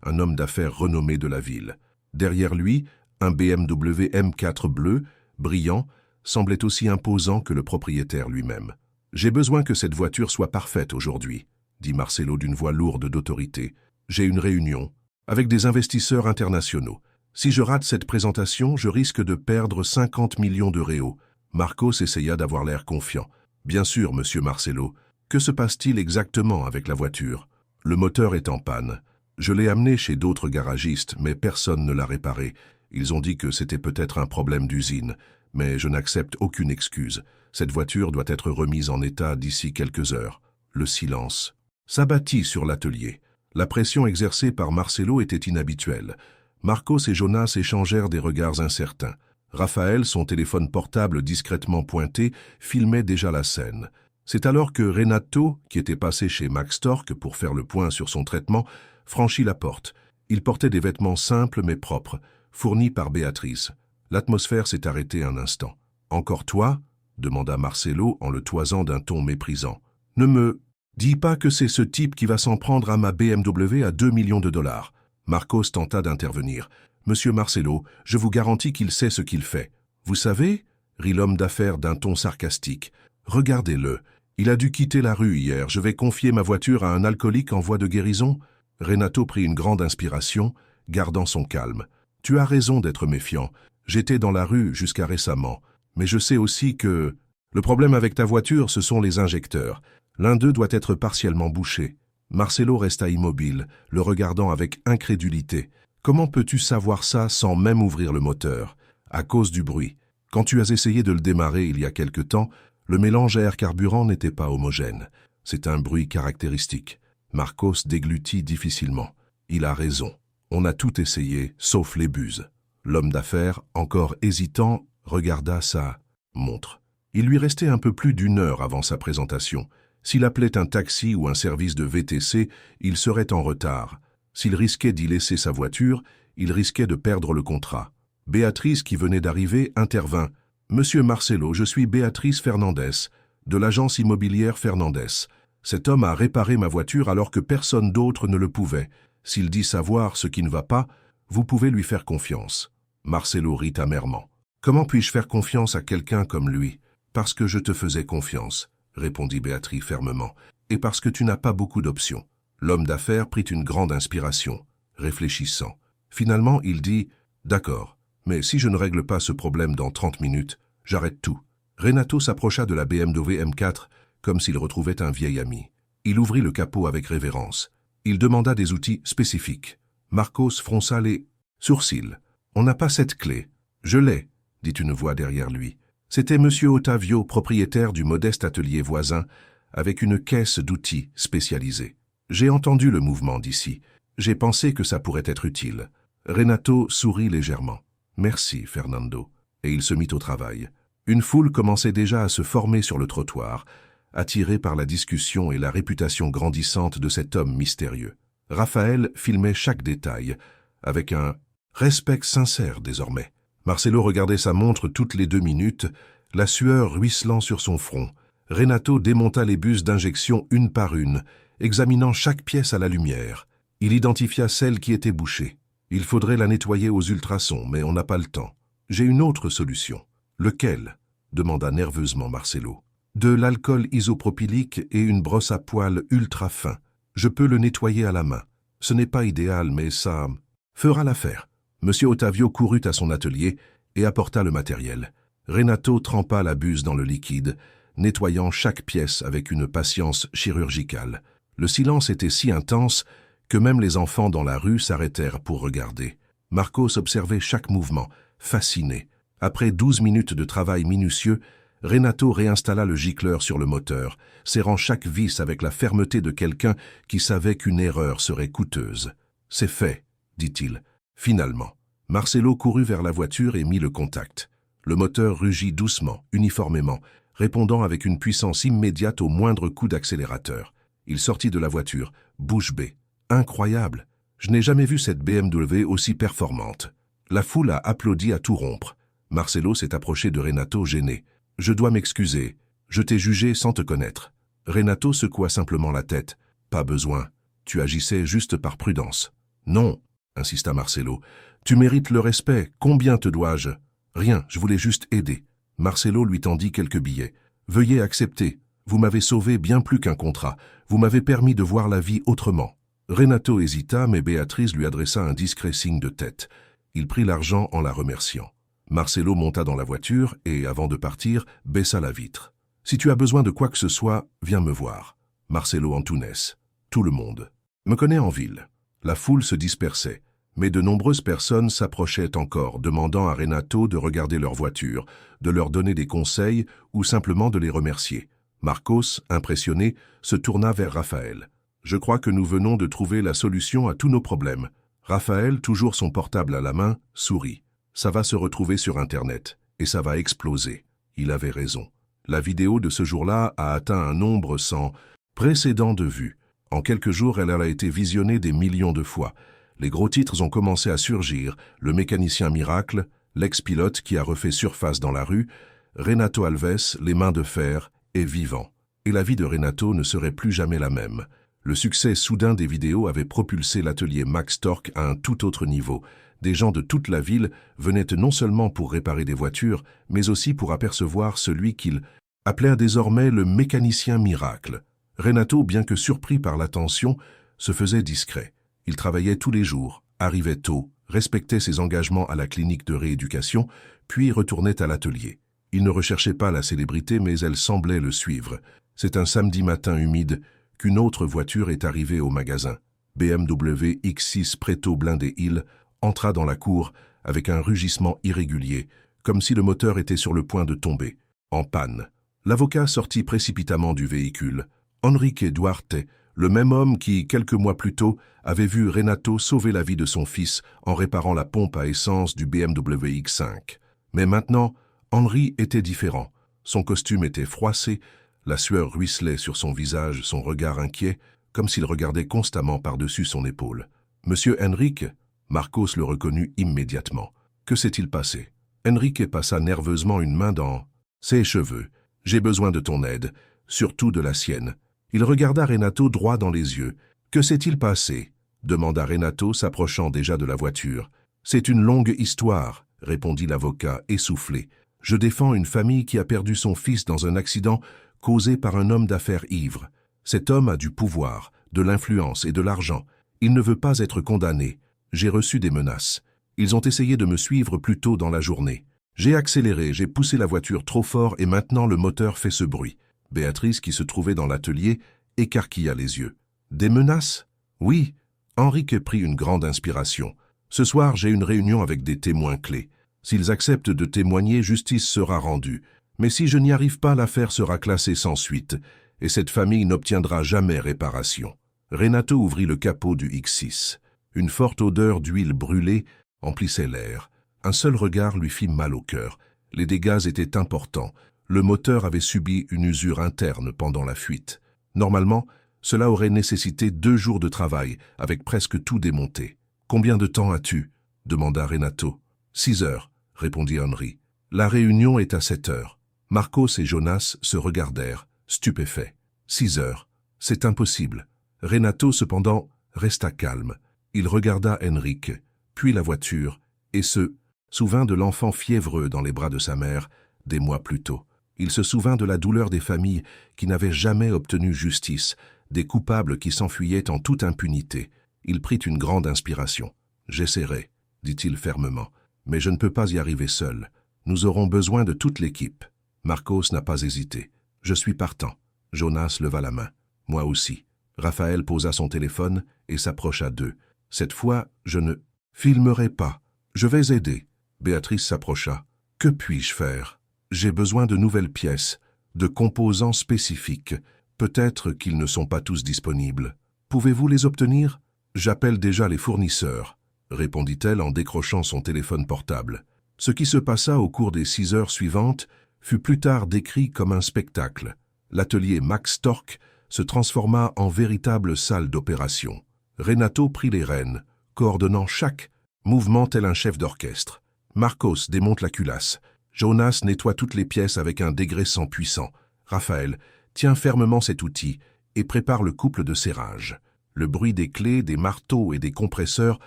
un homme d'affaires renommé de la ville. Derrière lui, un BMW M4 bleu, brillant, semblait aussi imposant que le propriétaire lui-même. « J'ai besoin que cette voiture soit parfaite aujourd'hui », dit Marcelo d'une voix lourde d'autorité. « J'ai une réunion avec des investisseurs internationaux. Si je rate cette présentation, je risque de perdre 50 millions de réaux. » Marcos essaya d'avoir l'air confiant. « Bien sûr, monsieur Marcelo. Que se passe-t-il exactement avec la voiture ? Le moteur est en panne. Je l'ai amené chez d'autres garagistes, mais personne ne l'a réparé. Ils ont dit que c'était peut-être un problème d'usine, mais je n'accepte aucune excuse. Cette voiture doit être remise en état d'ici quelques heures. » Le silence s'abattit sur l'atelier. La pression exercée par Marcelo était inhabituelle. Marcos et Jonas échangèrent des regards incertains. Raphaël, son téléphone portable discrètement pointé, filmait déjà la scène. C'est alors que Renato, qui était passé chez Max Torque pour faire le point sur son traitement, franchit la porte. Il portait des vêtements simples mais propres, fournis par Béatrice. L'atmosphère s'est arrêtée un instant. « Encore toi ?» demanda Marcelo en le toisant d'un ton méprisant. « Ne me dis pas que c'est ce type qui va s'en prendre à ma BMW à 2 millions de dollars. » Marcos tenta d'intervenir. « Monsieur Marcelo, je vous garantis qu'il sait ce qu'il fait. »« Vous savez » rit l'homme d'affaires d'un ton sarcastique. « Regardez-le. Il a dû quitter la rue hier. Je vais confier ma voiture à un alcoolique en voie de guérison ?» Renato prit une grande inspiration, gardant son calme. « Tu as raison d'être méfiant. J'étais dans la rue jusqu'à récemment. Mais je sais aussi que... Le problème avec ta voiture, ce sont les injecteurs. L'un d'eux doit être partiellement bouché. » Marcelo resta immobile, le regardant avec incrédulité. « Comment peux-tu savoir ça sans même ouvrir le moteur ? À cause du bruit. Quand tu as essayé de le démarrer il y a quelque temps, le mélange air-carburant n'était pas homogène. C'est un bruit caractéristique. » Marcos déglutit difficilement. « Il a raison. On a tout essayé, sauf les buses. » L'homme d'affaires, encore hésitant, regarda sa montre. Il lui restait un peu plus d'1 heure avant sa présentation. S'il appelait un taxi ou un service de VTC, il serait en retard. S'il risquait d'y laisser sa voiture, il risquait de perdre le contrat. Béatrice, qui venait d'arriver, intervint. « Monsieur Marcelo, je suis Béatrice Fernandez, de l'agence immobilière Fernandez. Cet homme a réparé ma voiture alors que personne d'autre ne le pouvait. S'il dit savoir ce qui ne va pas, vous pouvez lui faire confiance. » Marcelo rit amèrement. « Comment puis-je faire confiance à quelqu'un comme lui? Parce que je te faisais confiance, » répondit Béatrice fermement, « et parce que tu n'as pas beaucoup d'options. » L'homme d'affaires prit une grande inspiration, réfléchissant. Finalement, il dit « D'accord, mais si je ne règle pas ce problème dans 30 minutes, j'arrête tout. » Renato s'approcha de la BMW M4 comme s'il retrouvait un vieil ami. Il ouvrit le capot avec révérence. Il demanda des outils spécifiques. Marcos fronça les sourcils. « On n'a pas cette clé. »« Je l'ai, » dit une voix derrière lui. C'était Monsieur Ottavio, propriétaire du modeste atelier voisin, avec une caisse d'outils spécialisée. « J'ai entendu le mouvement d'ici. J'ai pensé que ça pourrait être utile. » Renato sourit légèrement. « Merci, Fernando. » Et il se mit au travail. Une foule commençait déjà à se former sur le trottoir, attirée par la discussion et la réputation grandissante de cet homme mystérieux. Raphaël filmait chaque détail, avec un respect sincère désormais. Marcelo regardait sa montre toutes les 2 minutes, la sueur ruisselant sur son front. Renato démonta les bus d'injection une par une, examinant chaque pièce à la lumière. Il identifia celle qui était bouchée. Il faudrait la nettoyer aux ultrasons, mais on n'a pas le temps. « J'ai une autre solution. »« Lequel ?» demanda nerveusement Marcelo. « De l'alcool isopropylique et une brosse à poils ultra fin. Je peux le nettoyer à la main. Ce n'est pas idéal, mais ça fera l'affaire. » Monsieur Ottavio courut à son atelier et apporta le matériel. Renato trempa la buse dans le liquide, nettoyant chaque pièce avec une patience chirurgicale. Le silence était si intense que même les enfants dans la rue s'arrêtèrent pour regarder. Marcos observait chaque mouvement, fasciné. Après 12 minutes de travail minutieux, Renato réinstalla le gicleur sur le moteur, serrant chaque vis avec la fermeté de quelqu'un qui savait qu'une erreur serait coûteuse. « C'est fait, » dit-il. Finalement, Marcelo courut vers la voiture et mit le contact. Le moteur rugit doucement, uniformément, répondant avec une puissance immédiate au moindre coup d'accélérateur. Il sortit de la voiture, bouche bée. Incroyable! Je n'ai jamais vu cette BMW aussi performante. La foule a applaudi à tout rompre. Marcelo s'est approché de Renato gêné. « Je dois m'excuser. Je t'ai jugé sans te connaître. » Renato secoua simplement la tête. « Pas besoin. Tu agissais juste par prudence. »« Non, » insista Marcelo. « Tu mérites le respect. Combien te dois-je ?»« Rien, je voulais juste aider. » Marcelo lui tendit quelques billets. « Veuillez accepter. Vous m'avez sauvé bien plus qu'un contrat. Vous m'avez permis de voir la vie autrement. » Renato hésita, mais Béatrice lui adressa un discret signe de tête. Il prit l'argent en la remerciant. Marcelo monta dans la voiture et, avant de partir, baissa la vitre. « Si tu as besoin de quoi que ce soit, viens me voir. » Marcelo Antunes. Tout le monde me connaît en ville. La foule se dispersait, mais de nombreuses personnes s'approchaient encore, demandant à Renato de regarder leur voiture, de leur donner des conseils ou simplement de les remercier. Marcos, impressionné, se tourna vers Raphaël. « Je crois que nous venons de trouver la solution à tous nos problèmes. » Raphaël, toujours son portable à la main, sourit. « Ça va se retrouver sur Internet, et ça va exploser. » Il avait raison. La vidéo de ce jour-là a atteint un nombre sans précédent de vues. En quelques jours, elle a été visionnée des millions de fois. Les gros titres ont commencé à surgir. Le mécanicien miracle, l'ex-pilote qui a refait surface dans la rue, Renato Alves, les mains de fer, est vivant. Et la vie de Renato ne serait plus jamais la même. Le succès soudain des vidéos avait propulsé l'atelier Max Torque à un tout autre niveau. Des gens de toute la ville venaient non seulement pour réparer des voitures, mais aussi pour apercevoir celui qu'ils appelèrent désormais le mécanicien miracle. Renato, bien que surpris par l'attention, se faisait discret. Il travaillait tous les jours, arrivait tôt, respectait ses engagements à la clinique de rééducation, puis retournait à l'atelier. Il ne recherchait pas la célébrité, mais elle semblait le suivre. C'est un samedi matin humide qu'une autre voiture est arrivée au magasin. BMW X6 Preto blindé Hill entra dans la cour avec un rugissement irrégulier, comme si le moteur était sur le point de tomber, en panne. L'avocat sortit précipitamment du véhicule. Enrique Duarte, le même homme qui, quelques mois plus tôt, avait vu Renato sauver la vie de son fils en réparant la pompe à essence du BMW X5. Mais maintenant, Henri était différent. Son costume était froissé, la sueur ruisselait sur son visage, son regard inquiet, comme s'il regardait constamment par-dessus son épaule. Monsieur Henrique, Marcos le reconnut immédiatement. Que s'est-il passé? Henrique passa nerveusement une main dans ses cheveux. J'ai besoin de ton aide, surtout de la sienne. Il regarda Renato droit dans les yeux. Que s'est-il passé? Demanda Renato, s'approchant déjà de la voiture. C'est une longue histoire, répondit l'avocat, essoufflé. Je défends une famille qui a perdu son fils dans un accident causé par un homme d'affaires ivre. Cet homme a du pouvoir, de l'influence et de l'argent. Il ne veut pas être condamné. J'ai reçu des menaces. Ils ont essayé de me suivre plus tôt dans la journée. J'ai accéléré, j'ai poussé la voiture trop fort et maintenant le moteur fait ce bruit. Béatrice, qui se trouvait dans l'atelier, écarquilla les yeux. Des menaces? Oui. Henrique prit une grande inspiration. Ce soir, j'ai une réunion avec des témoins clés. S'ils acceptent de témoigner, justice sera rendue. Mais si je n'y arrive pas, l'affaire sera classée sans suite, et cette famille n'obtiendra jamais réparation. Renato ouvrit le capot du X6. Une forte odeur d'huile brûlée emplissait l'air. Un seul regard lui fit mal au cœur. Les dégâts étaient importants. Le moteur avait subi une usure interne pendant la fuite. Normalement, cela aurait nécessité 2 jours de travail, avec presque tout démonté. « Combien de temps as-tu » demanda Renato. « 6 heures, répondit Henri. La réunion est à 7 heures. Marcos et Jonas se regardèrent, stupéfaits. 6 heures, c'est impossible. Renato, cependant, resta calme. Il regarda Henrique, puis la voiture, et se souvint de l'enfant fiévreux dans les bras de sa mère, des mois plus tôt. Il se souvint de la douleur des familles qui n'avaient jamais obtenu justice, des coupables qui s'enfuyaient en toute impunité. Il prit une grande inspiration. « J'essaierai, » dit-il fermement, « mais je ne peux pas y arriver seul. Nous aurons besoin de toute l'équipe. » Marcos n'a pas hésité. « Je suis partant. » Jonas leva la main. « Moi aussi. » Raphaël posa son téléphone et s'approcha d'eux. « Cette fois, je ne filmerai pas. Je vais aider. » Béatrice s'approcha. « Que puis-je faire? J'ai besoin de nouvelles pièces, de composants spécifiques. Peut-être qu'ils ne sont pas tous disponibles. Pouvez-vous les obtenir? J'appelle déjà les fournisseurs, » répondit-elle en décrochant son téléphone portable. Ce qui se passa au cours des 6 heures suivantes fut plus tard décrit comme un spectacle. L'atelier Max Torque se transforma en véritable salle d'opération. Renato prit les rênes, coordonnant chaque mouvement tel un chef d'orchestre. Marcos démonte la culasse. Jonas nettoie toutes les pièces avec un dégraissant puissant. Raphaël tient fermement cet outil et prépare le couple de serrage. Le bruit des clés, des marteaux et des compresseurs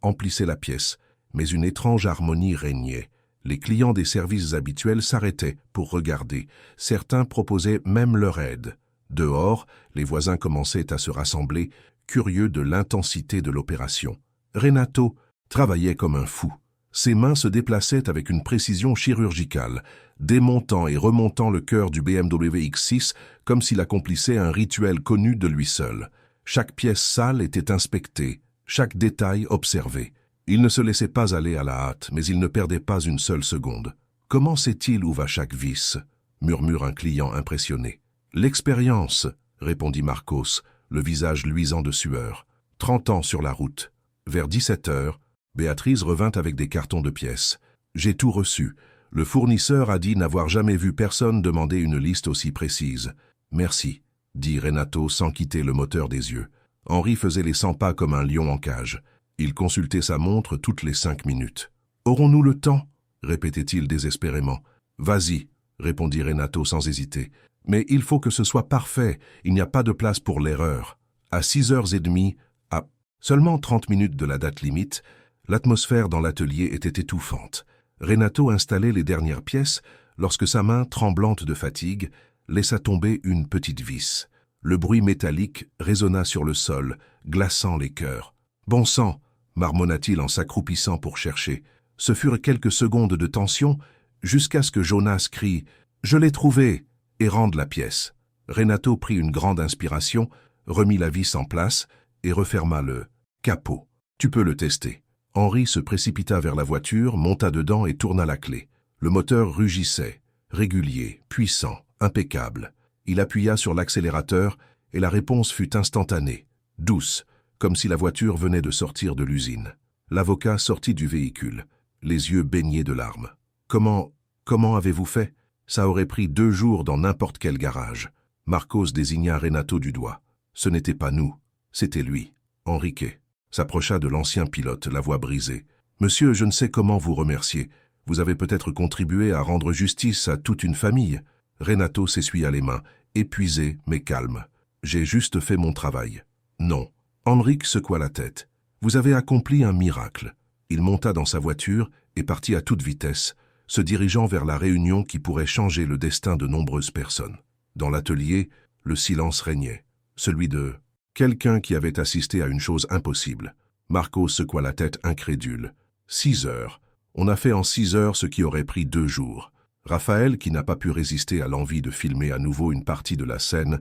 emplissait la pièce, mais une étrange harmonie régnait. Les clients des services habituels s'arrêtaient pour regarder. Certains proposaient même leur aide. Dehors, les voisins commençaient à se rassembler, curieux de l'intensité de l'opération. Renato travaillait comme un fou. Ses mains se déplaçaient avec une précision chirurgicale, démontant et remontant le cœur du BMW X6 comme s'il accomplissait un rituel connu de lui seul. Chaque pièce sale était inspectée, chaque détail observé. Il ne se laissait pas aller à la hâte, mais il ne perdait pas une seule seconde. « Comment sait-il où va chaque vis ?» murmure un client impressionné. « L'expérience, » répondit Marcos, le visage luisant de sueur. 30 ans sur la route. Vers 17 heures, Béatrice revint avec des cartons de pièces. « J'ai tout reçu. Le fournisseur a dit n'avoir jamais vu personne demander une liste aussi précise. »« Merci, » dit Renato sans quitter le moteur des yeux. Henri faisait les 100 pas comme un lion en cage. Il consultait sa montre toutes les 5 minutes. « Aurons-nous le temps ?» répétait-il désespérément. « Vas-y, » répondit Renato sans hésiter. « Mais il faut que ce soit parfait, il n'y a pas de place pour l'erreur. » À 6h30, à seulement 30 minutes de la date limite, l'atmosphère dans l'atelier était étouffante. Renato installait les dernières pièces lorsque sa main, tremblante de fatigue, laissa tomber une petite vis. Le bruit métallique résonna sur le sol, glaçant les cœurs. « Bon sang !» marmonna-t-il en s'accroupissant pour chercher. Ce furent quelques secondes de tension, jusqu'à ce que Jonas crie « Je l'ai trouvé !» et rende la pièce. Renato prit une grande inspiration, remit la vis en place et referma le capot. « Tu peux le tester. » Henri se précipita vers la voiture, monta dedans et tourna la clé. Le moteur rugissait, régulier, puissant, impeccable. Il appuya sur l'accélérateur et la réponse fut instantanée, douce, comme si la voiture venait de sortir de l'usine. L'avocat sortit du véhicule, les yeux baignés de larmes. « Comment avez-vous fait? Ça aurait pris 2 jours dans n'importe quel garage. » Marcos désigna Renato du doigt. « Ce n'était pas nous, c'était lui, Henrique. » s'approcha de l'ancien pilote, la voix brisée. « Monsieur, je ne sais comment vous remercier. Vous avez peut-être contribué à rendre justice à toute une famille. » Renato s'essuya les mains, épuisé mais calme. « J'ai juste fait mon travail. » « Non. » Henrik secoua la tête. « Vous avez accompli un miracle. » Il monta dans sa voiture et partit à toute vitesse, se dirigeant vers la réunion qui pourrait changer le destin de nombreuses personnes. Dans l'atelier, le silence régnait, celui de quelqu'un qui avait assisté à une chose impossible. Marco secoua la tête incrédule. 6 heures. On a fait en 6 heures ce qui aurait pris 2 jours. Raphaël, qui n'a pas pu résister à l'envie de filmer à nouveau une partie de la scène,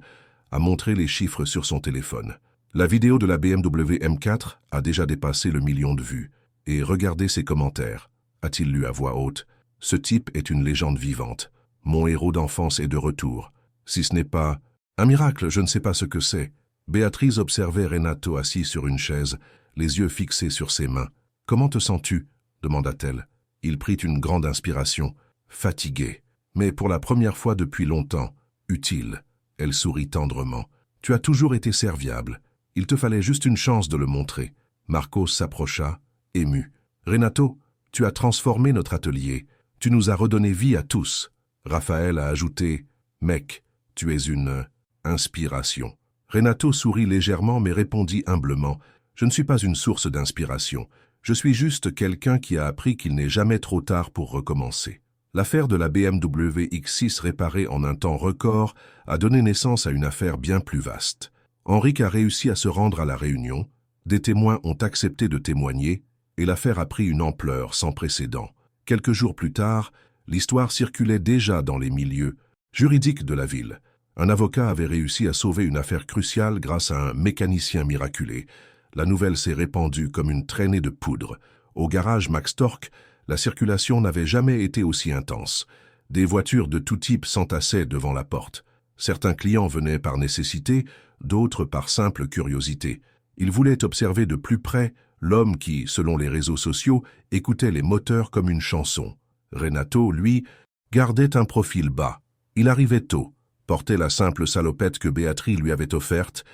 a montré les chiffres sur son téléphone. La vidéo de la BMW M4 a déjà dépassé le 1 million de vues. Et regardez ses commentaires, a-t-il lu à voix haute. Ce type est une légende vivante. Mon héros d'enfance est de retour. Si ce n'est pas un miracle, je ne sais pas ce que c'est. Béatrice observait Renato assis sur une chaise, les yeux fixés sur ses mains. « Comment te sens-tu » demanda-t-elle. Il prit une grande inspiration, fatigué, mais pour la première fois depuis longtemps, utile. Elle sourit tendrement. « Tu as toujours été serviable. Il te fallait juste une chance de le montrer. » Marcos s'approcha, ému. « Renato, tu as transformé notre atelier. Tu nous as redonné vie à tous. » Raphaël a ajouté « Mec, tu es une inspiration. » Renato sourit légèrement mais répondit humblement « Je ne suis pas une source d'inspiration. Je suis juste quelqu'un qui a appris qu'il n'est jamais trop tard pour recommencer. » L'affaire de la BMW X6 réparée en un temps record a donné naissance à une affaire bien plus vaste. Henrik a réussi à se rendre à la réunion, des témoins ont accepté de témoigner, et l'affaire a pris une ampleur sans précédent. Quelques jours plus tard, l'histoire circulait déjà dans les milieux juridiques de la ville. Un avocat avait réussi à sauver une affaire cruciale grâce à un mécanicien miraculé. La nouvelle s'est répandue comme une traînée de poudre. Au garage Max Torque, la circulation n'avait jamais été aussi intense. Des voitures de tout type s'entassaient devant la porte. Certains clients venaient par nécessité, d'autres par simple curiosité. Ils voulaient observer de plus près l'homme qui, selon les réseaux sociaux, écoutait les moteurs comme une chanson. Renato, lui, gardait un profil bas. Il arrivait tôt, portait la simple salopette que Béatrice lui avait offerte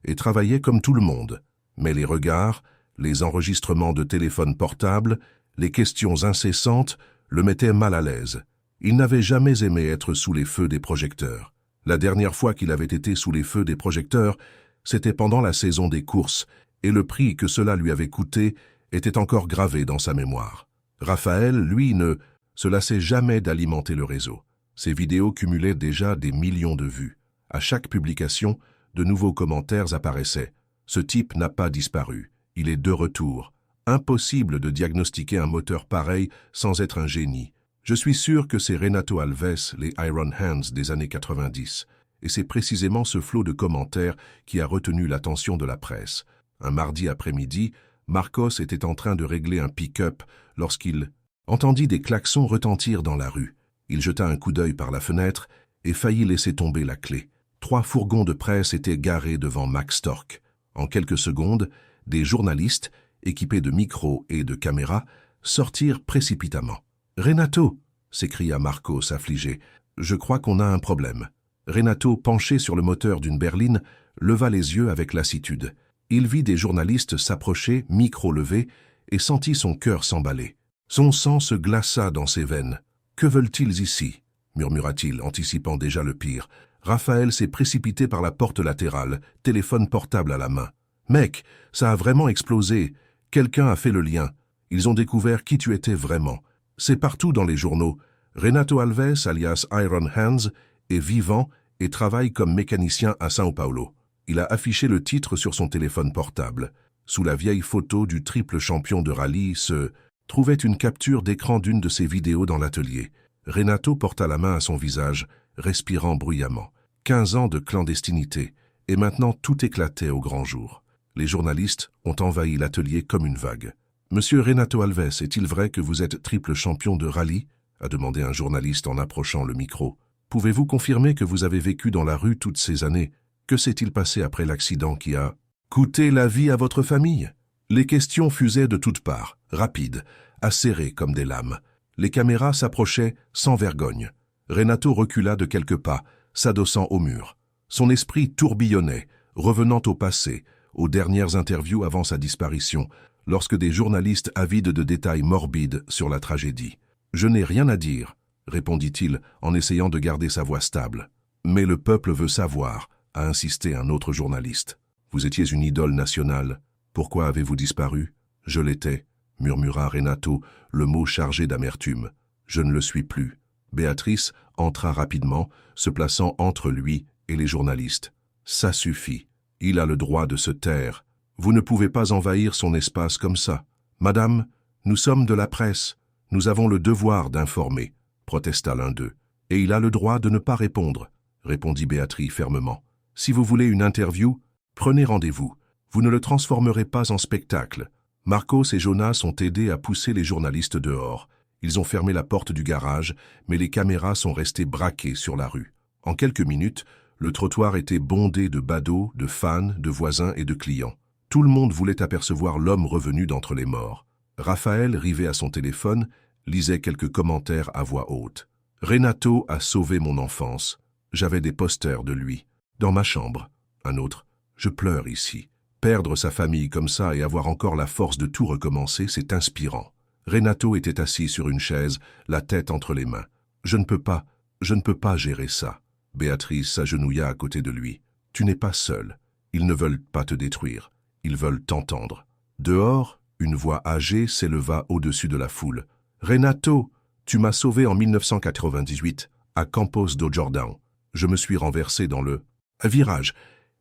et travaillait comme tout le monde. Mais les regards, les enregistrements de téléphone portable, les questions incessantes le mettaient mal à l'aise. Il n'avait jamais aimé être sous les feux des projecteurs. La dernière fois qu'il avait été sous les feux des projecteurs, c'était pendant la saison des courses, et le prix que cela lui avait coûté était encore gravé dans sa mémoire. Raphaël, lui, ne se lassait jamais d'alimenter le réseau. Ses vidéos cumulaient déjà des millions de vues. À chaque publication, de nouveaux commentaires apparaissaient. Ce type n'a pas disparu. Il est de retour. Impossible de diagnostiquer un moteur pareil sans être un génie. Je suis sûr que c'est Renato Alves, les Iron Hands des années 90. Et c'est précisément ce flot de commentaires qui a retenu l'attention de la presse. Un mardi après-midi, Marcos était en train de régler un pick-up lorsqu'il entendit des klaxons retentir dans la rue. Il jeta un coup d'œil par la fenêtre et faillit laisser tomber la clé. 3 fourgons de presse étaient garés devant Max Torque. En quelques secondes, des journalistes, équipés de micros et de caméras, sortirent précipitamment. « Renato !» s'écria Marcos affligé. « Je crois qu'on a un problème. » Renato, penché sur le moteur d'une berline, leva les yeux avec lassitude. Il vit des journalistes s'approcher, micro levé, et sentit son cœur s'emballer. Son sang se glaça dans ses veines. « Que veulent-ils ici ?» murmura-t-il, anticipant déjà le pire. Raphaël s'est précipité par la porte latérale, téléphone portable à la main. « Mec, ça a vraiment explosé. Quelqu'un a fait le lien. Ils ont découvert qui tu étais vraiment. C'est partout dans les journaux. Renato Alves, alias Iron Hands, est vivant et travaille comme mécanicien à São Paulo. » Il a affiché le titre sur son téléphone portable. Sous la vieille photo du triple champion de rallye se trouvait une capture d'écran d'une de ses vidéos dans l'atelier. Renato porta la main à son visage, respirant bruyamment. 15 ans de clandestinité, et maintenant tout éclatait au grand jour. Les journalistes ont envahi l'atelier comme une vague. « Monsieur Renato Alves, est-il vrai que vous êtes triple champion de rallye ?» a demandé un journaliste en approchant le micro. « Pouvez-vous confirmer que vous avez vécu dans la rue toutes ces années ? Que s'est-il passé après l'accident qui a coûté la vie à votre famille ?» Les questions fusaient de toutes parts, rapides, acérées comme des lames. Les caméras s'approchaient sans vergogne. Renato recula de quelques pas, s'adossant au mur. Son esprit tourbillonnait, revenant au passé, aux dernières interviews avant sa disparition, lorsque des journalistes avides de détails morbides sur la tragédie. « Je n'ai rien à dire », répondit-il en essayant de garder sa voix stable. « Mais le peuple veut savoir », a insisté un autre journaliste. « Vous étiez une idole nationale. Pourquoi avez-vous disparu ?»« Je l'étais », murmura Renato, le mot chargé d'amertume. « Je ne le suis plus. » Béatrice entra rapidement, se plaçant entre lui et les journalistes. « Ça suffit. Il a le droit de se taire. Vous ne pouvez pas envahir son espace comme ça. Madame, nous sommes de la presse. Nous avons le devoir d'informer, » protesta l'un d'eux. « Et il a le droit de ne pas répondre, » répondit Béatrice fermement. « Si vous voulez une interview, prenez rendez-vous. Vous ne le transformerez pas en spectacle. » Marcos et Jonas ont aidé à pousser les journalistes dehors. Ils ont fermé la porte du garage, mais les caméras sont restées braquées sur la rue. En quelques minutes, le trottoir était bondé de badauds, de fans, de voisins et de clients. Tout le monde voulait apercevoir l'homme revenu d'entre les morts. Raphaël, rivé à son téléphone, lisait quelques commentaires à voix haute. « Renato a sauvé mon enfance. J'avais des posters de lui. Dans ma chambre. » Un autre. « Je pleure ici. Perdre sa famille comme ça et avoir encore la force de tout recommencer, c'est inspirant. » Renato était assis sur une chaise, la tête entre les mains. « Je ne peux pas gérer ça. » Béatrice s'agenouilla à côté de lui. « Tu n'es pas seul. Ils ne veulent pas te détruire. Ils veulent t'entendre. » Dehors, une voix âgée s'éleva au-dessus de la foule. « Renato, tu m'as sauvé en 1998, à Campos do Jordão. Je me suis renversé dans le virage,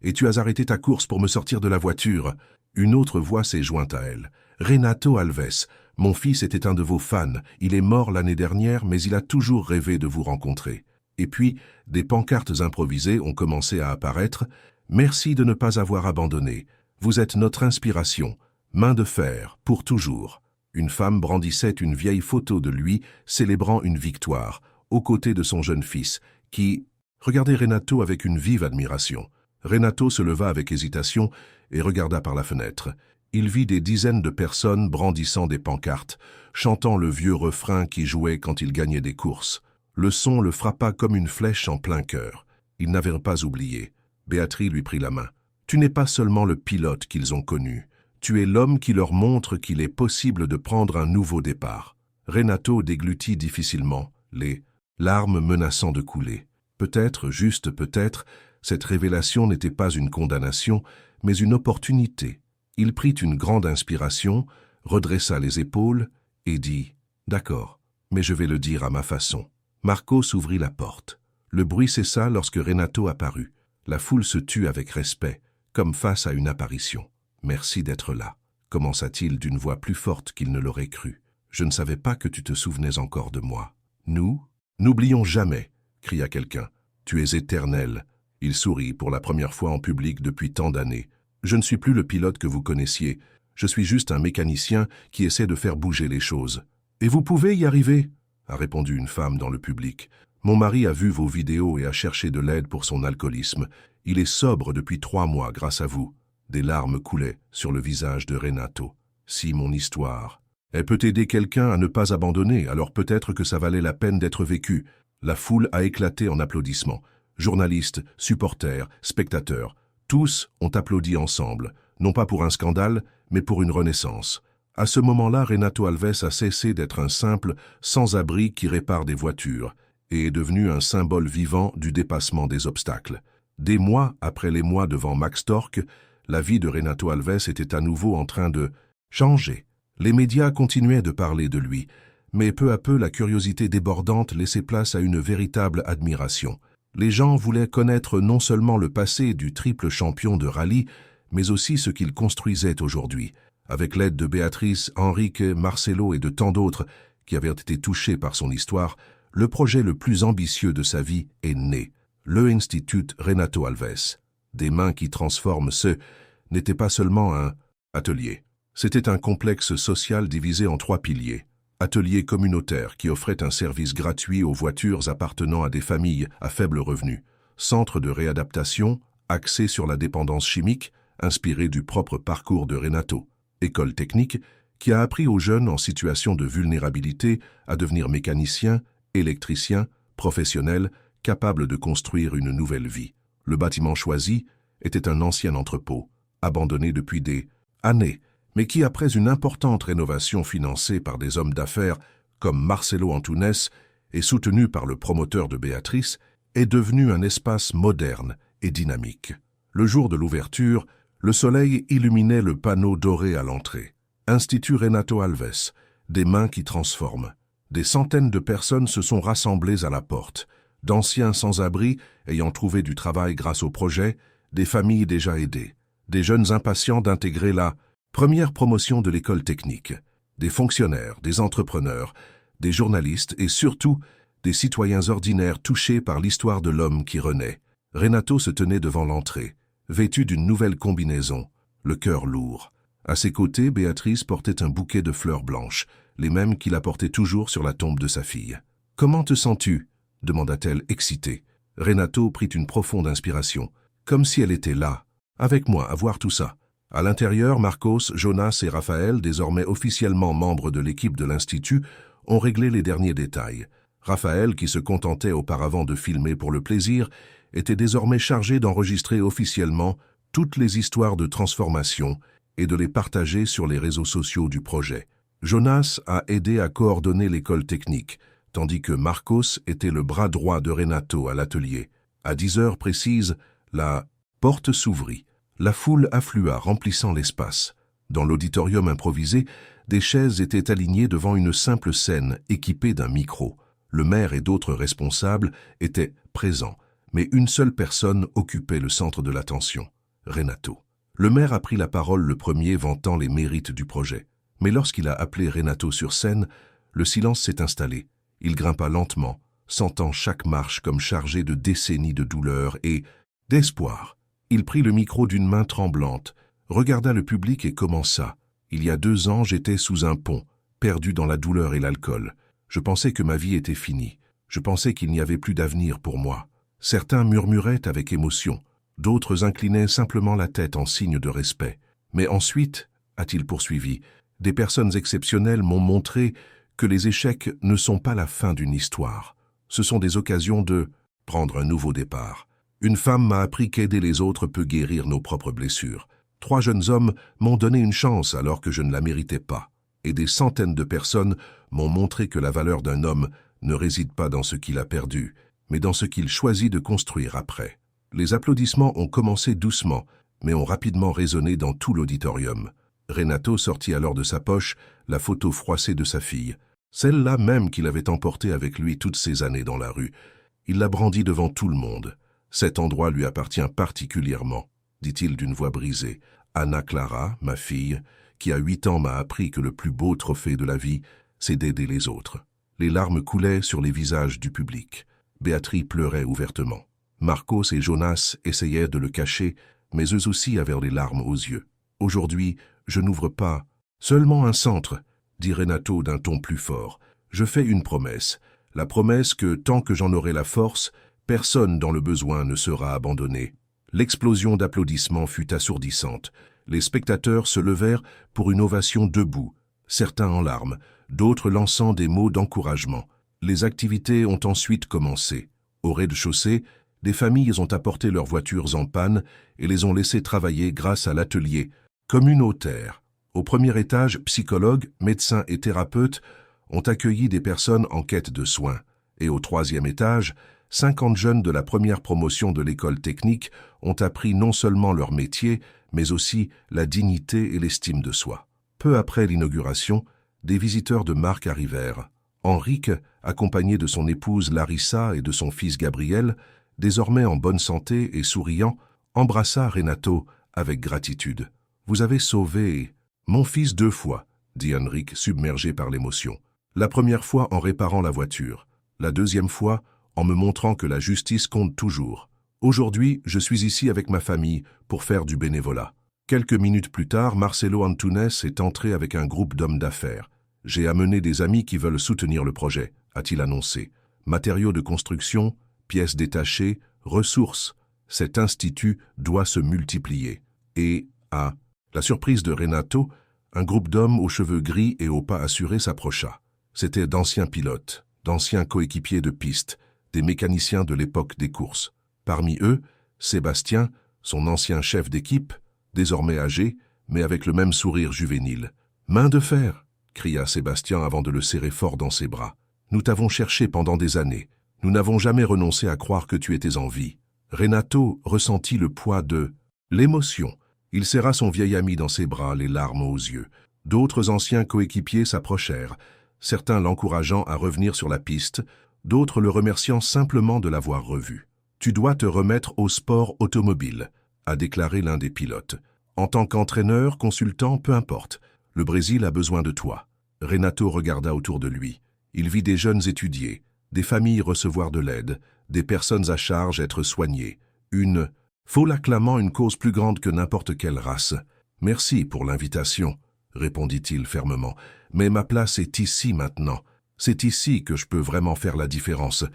et tu as arrêté ta course pour me sortir de la voiture. » Une autre voix s'est jointe à elle. « Renato Alves, mon fils était un de vos fans. Il est mort l'année dernière, mais il a toujours rêvé de vous rencontrer. » Et puis, des pancartes improvisées ont commencé à apparaître. « Merci de ne pas avoir abandonné. Vous êtes notre inspiration. Main de fer, pour toujours. » Une femme brandissait une vieille photo de lui, célébrant une victoire, aux côtés de son jeune fils, qui regardait Renato avec une vive admiration. Renato se leva avec hésitation et regarda par la fenêtre. Il vit des dizaines de personnes brandissant des pancartes, chantant le vieux refrain qui jouait quand il gagnait des courses. Le son le frappa comme une flèche en plein cœur. Il n'avait pas oublié. Béatrice lui prit la main. « Tu n'es pas seulement le pilote qu'ils ont connu. Tu es l'homme qui leur montre qu'il est possible de prendre un nouveau départ. » Renato déglutit difficilement, les larmes menaçant de couler. Peut-être, juste peut-être, cette révélation n'était pas une condamnation, mais une opportunité. Il prit une grande inspiration, redressa les épaules et dit « D'accord, mais je vais le dire à ma façon. » Marcos ouvrit la porte. Le bruit cessa lorsque Renato apparut. La foule se tut avec respect, comme face à une apparition. « Merci d'être là », commença-t-il d'une voix plus forte qu'il ne l'aurait cru. « Je ne savais pas que tu te souvenais encore de moi. »« Nous ? N'oublions jamais » cria quelqu'un. « Tu es éternel. » Il sourit pour la première fois en public depuis tant d'années. « Je ne suis plus le pilote que vous connaissiez. Je suis juste un mécanicien qui essaie de faire bouger les choses. »« Et vous pouvez y arriver ?» a répondu une femme dans le public. « Mon mari a vu vos vidéos et a cherché de l'aide pour son alcoolisme. Il est sobre depuis 3 mois grâce à vous. » Des larmes coulaient sur le visage de Renato. « Si mon histoire. Elle peut aider quelqu'un à ne pas abandonner, alors peut-être que ça valait la peine d'être vécu. » La foule a éclaté en applaudissements. Journalistes, supporters, spectateurs, tous ont applaudi ensemble, non pas pour un scandale, mais pour une renaissance. À ce moment-là, Renato Alves a cessé d'être un simple sans-abri qui répare des voitures et est devenu un symbole vivant du dépassement des obstacles. Des mois après les mois devant Max Torque, la vie de Renato Alves était à nouveau en train de changer. Les médias continuaient de parler de lui, mais peu à peu la curiosité débordante laissait place à une véritable admiration. Les gens voulaient connaître non seulement le passé du triple champion de rallye, mais aussi ce qu'il construisait aujourd'hui. Avec l'aide de Béatrice, Enrique, Marcelo et de tant d'autres qui avaient été touchés par son histoire, le projet le plus ambitieux de sa vie est né, le Institut Renato Alves. Des mains qui transforment n'était pas seulement un atelier. C'était un complexe social divisé en 3 piliers. Atelier communautaire qui offrait un service gratuit aux voitures appartenant à des familles à faible revenu. Centre de réadaptation, axé sur la dépendance chimique, inspiré du propre parcours de Renato. École technique, qui a appris aux jeunes en situation de vulnérabilité à devenir mécaniciens, électriciens, professionnels, capables de construire une nouvelle vie. Le bâtiment choisi était un ancien entrepôt, abandonné depuis des années, mais qui, après une importante rénovation financée par des hommes d'affaires comme Marcelo Antunes et soutenu par le promoteur de Béatrice, est devenu un espace moderne et dynamique. Le jour de l'ouverture, le soleil illuminait le panneau doré à l'entrée. Institut Renato Alves, des mains qui transforment. Des centaines de personnes se sont rassemblées à la porte, d'anciens sans-abri ayant trouvé du travail grâce au projet, des familles déjà aidées, des jeunes impatients d'intégrer la première promotion de l'école technique, des fonctionnaires, des entrepreneurs, des journalistes et surtout des citoyens ordinaires touchés par l'histoire de l'homme qui renaît. Renato se tenait devant l'entrée, vêtu d'une nouvelle combinaison, le cœur lourd. À ses côtés, Béatrice portait un bouquet de fleurs blanches, les mêmes qu'il apportait toujours sur la tombe de sa fille. « Comment te sens-tu » demanda-t-elle excitée. Renato prit une profonde inspiration, comme si elle était là, avec moi, à voir tout ça. À l'intérieur, Marcos, Jonas et Raphaël, désormais officiellement membres de l'équipe de l'Institut, ont réglé les derniers détails. Raphaël, qui se contentait auparavant de filmer pour le plaisir, était désormais chargé d'enregistrer officiellement toutes les histoires de transformation et de les partager sur les réseaux sociaux du projet. Jonas a aidé à coordonner l'école technique, tandis que Marcos était le bras droit de Renato à l'atelier. À 10 heures précises, la porte s'ouvrit. La foule afflua, remplissant l'espace. Dans l'auditorium improvisé, des chaises étaient alignées devant une simple scène équipée d'un micro. Le maire et d'autres responsables étaient présents, mais une seule personne occupait le centre de l'attention, Renato. Le maire a pris la parole le premier, vantant les mérites du projet. Mais lorsqu'il a appelé Renato sur scène, le silence s'est installé. Il grimpa lentement, sentant chaque marche comme chargée de décennies de douleur et d'espoir. Il prit le micro d'une main tremblante, regarda le public et commença. « Il y a 2 ans, j'étais sous un pont, perdu dans la douleur et l'alcool. Je pensais que ma vie était finie. Je pensais qu'il n'y avait plus d'avenir pour moi. Certains murmuraient avec émotion, d'autres inclinaient simplement la tête en signe de respect. Mais ensuite, a-t-il poursuivi, des personnes exceptionnelles m'ont montré que les échecs ne sont pas la fin d'une histoire. Ce sont des occasions de prendre un nouveau départ. Une femme m'a appris qu'aider les autres peut guérir nos propres blessures. 3 jeunes hommes m'ont donné une chance alors que je ne la méritais pas. Et des centaines de personnes m'ont montré que la valeur d'un homme ne réside pas dans ce qu'il a perdu, mais dans ce qu'il choisit de construire après. » Les applaudissements ont commencé doucement, mais ont rapidement résonné dans tout l'auditorium. Renato sortit alors de sa poche la photo froissée de sa fille, celle-là même qu'il avait emportée avec lui toutes ces années dans la rue. Il la brandit devant tout le monde. « Cet endroit lui appartient particulièrement, » dit-il d'une voix brisée. « Anna Clara, ma fille, qui à 8 ans m'a appris que le plus beau trophée de la vie, c'est d'aider les autres. » Les larmes coulaient sur les visages du public. Béatrice pleurait ouvertement. Marcos et Jonas essayaient de le cacher, mais eux aussi avaient les larmes aux yeux. « Aujourd'hui, je n'ouvre pas seulement un centre, » dit Renato d'un ton plus fort. « Je fais une promesse, la promesse que, tant que j'en aurai la force, personne dans le besoin ne sera abandonné. » L'explosion d'applaudissements fut assourdissante. Les spectateurs se levèrent pour une ovation debout, certains en larmes, d'autres lançant des mots d'encouragement. Les activités ont ensuite commencé. Au rez-de-chaussée, des familles ont apporté leurs voitures en panne et les ont laissés travailler grâce à l'atelier communautaire. Au premier étage, psychologues, médecins et thérapeutes ont accueilli des personnes en quête de soins. Et au 3e étage, 50 jeunes de la première promotion de l'école technique ont appris non seulement leur métier, mais aussi la dignité et l'estime de soi. Peu après l'inauguration, des visiteurs de marque arrivèrent. Henrique, accompagné de son épouse Larissa et de son fils Gabriel, désormais en bonne santé et souriant, embrassa Renato avec gratitude. « Vous avez sauvé mon fils 2 fois, » dit Henrique, submergé par l'émotion. « La première fois en réparant la voiture, la 2e fois en me montrant que la justice compte toujours. Aujourd'hui, je suis ici avec ma famille pour faire du bénévolat. » Quelques minutes plus tard, Marcelo Antunes est entré avec un groupe d'hommes d'affaires. « J'ai amené des amis qui veulent soutenir le projet, » a-t-il annoncé. Matériaux de construction, pièces détachées, ressources. Cet institut doit se multiplier. Et, à la surprise de Renato, un groupe d'hommes aux cheveux gris et aux pas assurés s'approcha. C'étaient d'anciens pilotes, d'anciens coéquipiers de piste, des mécaniciens de l'époque des courses. Parmi eux, Sébastien, son ancien chef d'équipe, désormais âgé, mais avec le même sourire juvénile. « Main de fer !» cria Sébastien avant de le serrer fort dans ses bras. « Nous t'avons cherché pendant des années. Nous n'avons jamais renoncé à croire que tu étais en vie. » Renato ressentit le poids de l'émotion. Il serra son vieil ami dans ses bras, les larmes aux yeux. D'autres anciens coéquipiers s'approchèrent, certains l'encourageant à revenir sur la piste, d'autres le remerciant simplement de l'avoir revu. « Tu dois te remettre au sport automobile », a déclaré l'un des pilotes. « En tant qu'entraîneur, consultant, peu importe. Le Brésil a besoin de toi. » Renato regarda autour de lui. Il vit des jeunes étudier, des familles recevoir de l'aide, des personnes à charge être soignées. Une foule clamant une cause plus grande que n'importe quelle race. « Merci pour l'invitation », répondit-il fermement. « Mais ma place est ici maintenant. C'est ici que je peux vraiment faire la différence.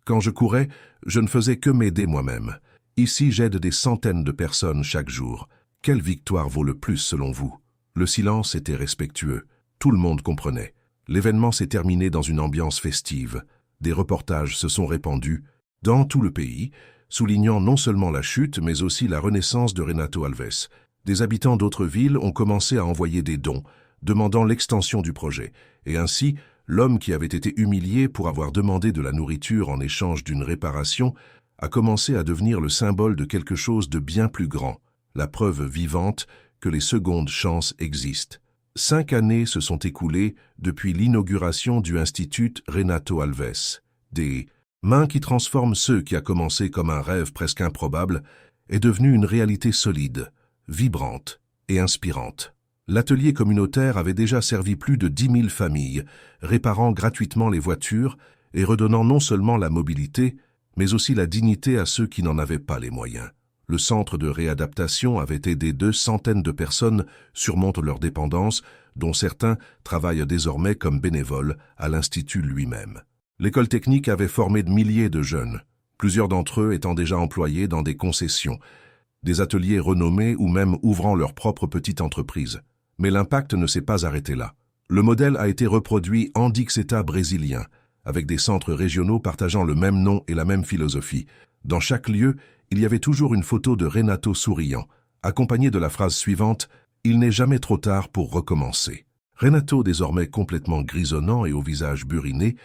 Quand je courais, je ne faisais que m'aider moi-même. Ici, j'aide des centaines de personnes chaque jour. Quelle victoire vaut le plus selon vous ?» Le silence était respectueux. Tout le monde comprenait. L'événement s'est terminé dans une ambiance festive. Des reportages se sont répandus dans tout le pays, soulignant non seulement la chute, mais aussi la renaissance de Renato Alves. Des habitants d'autres villes ont commencé à envoyer des dons, demandant l'extension du projet. Et ainsi, l'homme qui avait été humilié pour avoir demandé de la nourriture en échange d'une réparation a commencé à devenir le symbole de quelque chose de bien plus grand, la preuve vivante que les secondes chances existent. 5 années se sont écoulées depuis l'inauguration du Institut Renato Alves. Des mains qui transforment ce qui a commencé comme un rêve presque improbable est devenu une réalité solide, vibrante et inspirante. L'atelier communautaire avait déjà servi plus de 10 000 familles, réparant gratuitement les voitures et redonnant non seulement la mobilité, mais aussi la dignité à ceux qui n'en avaient pas les moyens. Le centre de réadaptation avait aidé 200 de personnes surmontent leur dépendance, dont certains travaillent désormais comme bénévoles à l'Institut lui-même. L'école technique avait formé de milliers de jeunes, plusieurs d'entre eux étant déjà employés dans des concessions, des ateliers renommés ou même ouvrant leur propre petite entreprise. Mais l'impact ne s'est pas arrêté là. Le modèle a été reproduit en Dixeta brésilien, avec des centres régionaux partageant le même nom et la même philosophie. Dans chaque lieu, il y avait toujours une photo de Renato souriant, accompagnée de la phrase suivante « Il n'est jamais trop tard pour recommencer ». Renato, désormais complètement grisonnant et au visage buriné,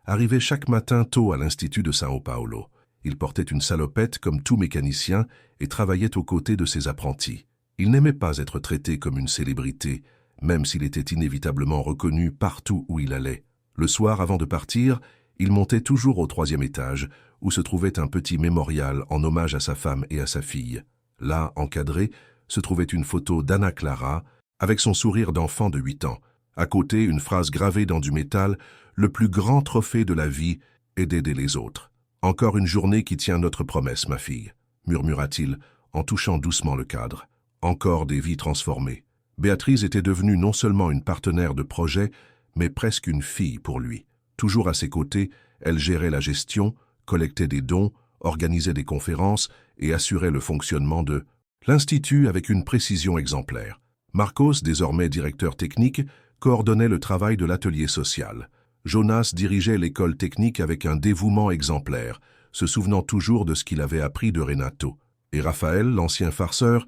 arrivait chaque matin tôt à l'Institut de São Paulo. Il portait une salopette comme tout mécanicien et travaillait aux côtés de ses apprentis. Il n'aimait pas être traité comme une célébrité, même s'il était inévitablement reconnu partout où il allait. Le soir, avant de partir, il montait toujours au 3e étage, où se trouvait un petit mémorial en hommage à sa femme et à sa fille. Là, encadré, se trouvait une photo d'Anna Clara, avec son sourire d'enfant de 8 ans. À côté, une phrase gravée dans du métal, « Le plus grand trophée de la vie est d'aider les autres. » « Encore une journée qui tient notre promesse, ma fille, » murmura-t-il, en touchant doucement le cadre. Encore des vies transformées. Béatrice était devenue non seulement une partenaire de projet, mais presque une fille pour lui. Toujours à ses côtés, elle gérait la gestion, collectait des dons, organisait des conférences et assurait le fonctionnement de l'Institut avec une précision exemplaire. Marcos, désormais directeur technique, coordonnait le travail de l'atelier social. Jonas dirigeait l'école technique avec un dévouement exemplaire, se souvenant toujours de ce qu'il avait appris de Renato. Et Raphaël, l'ancien farceur,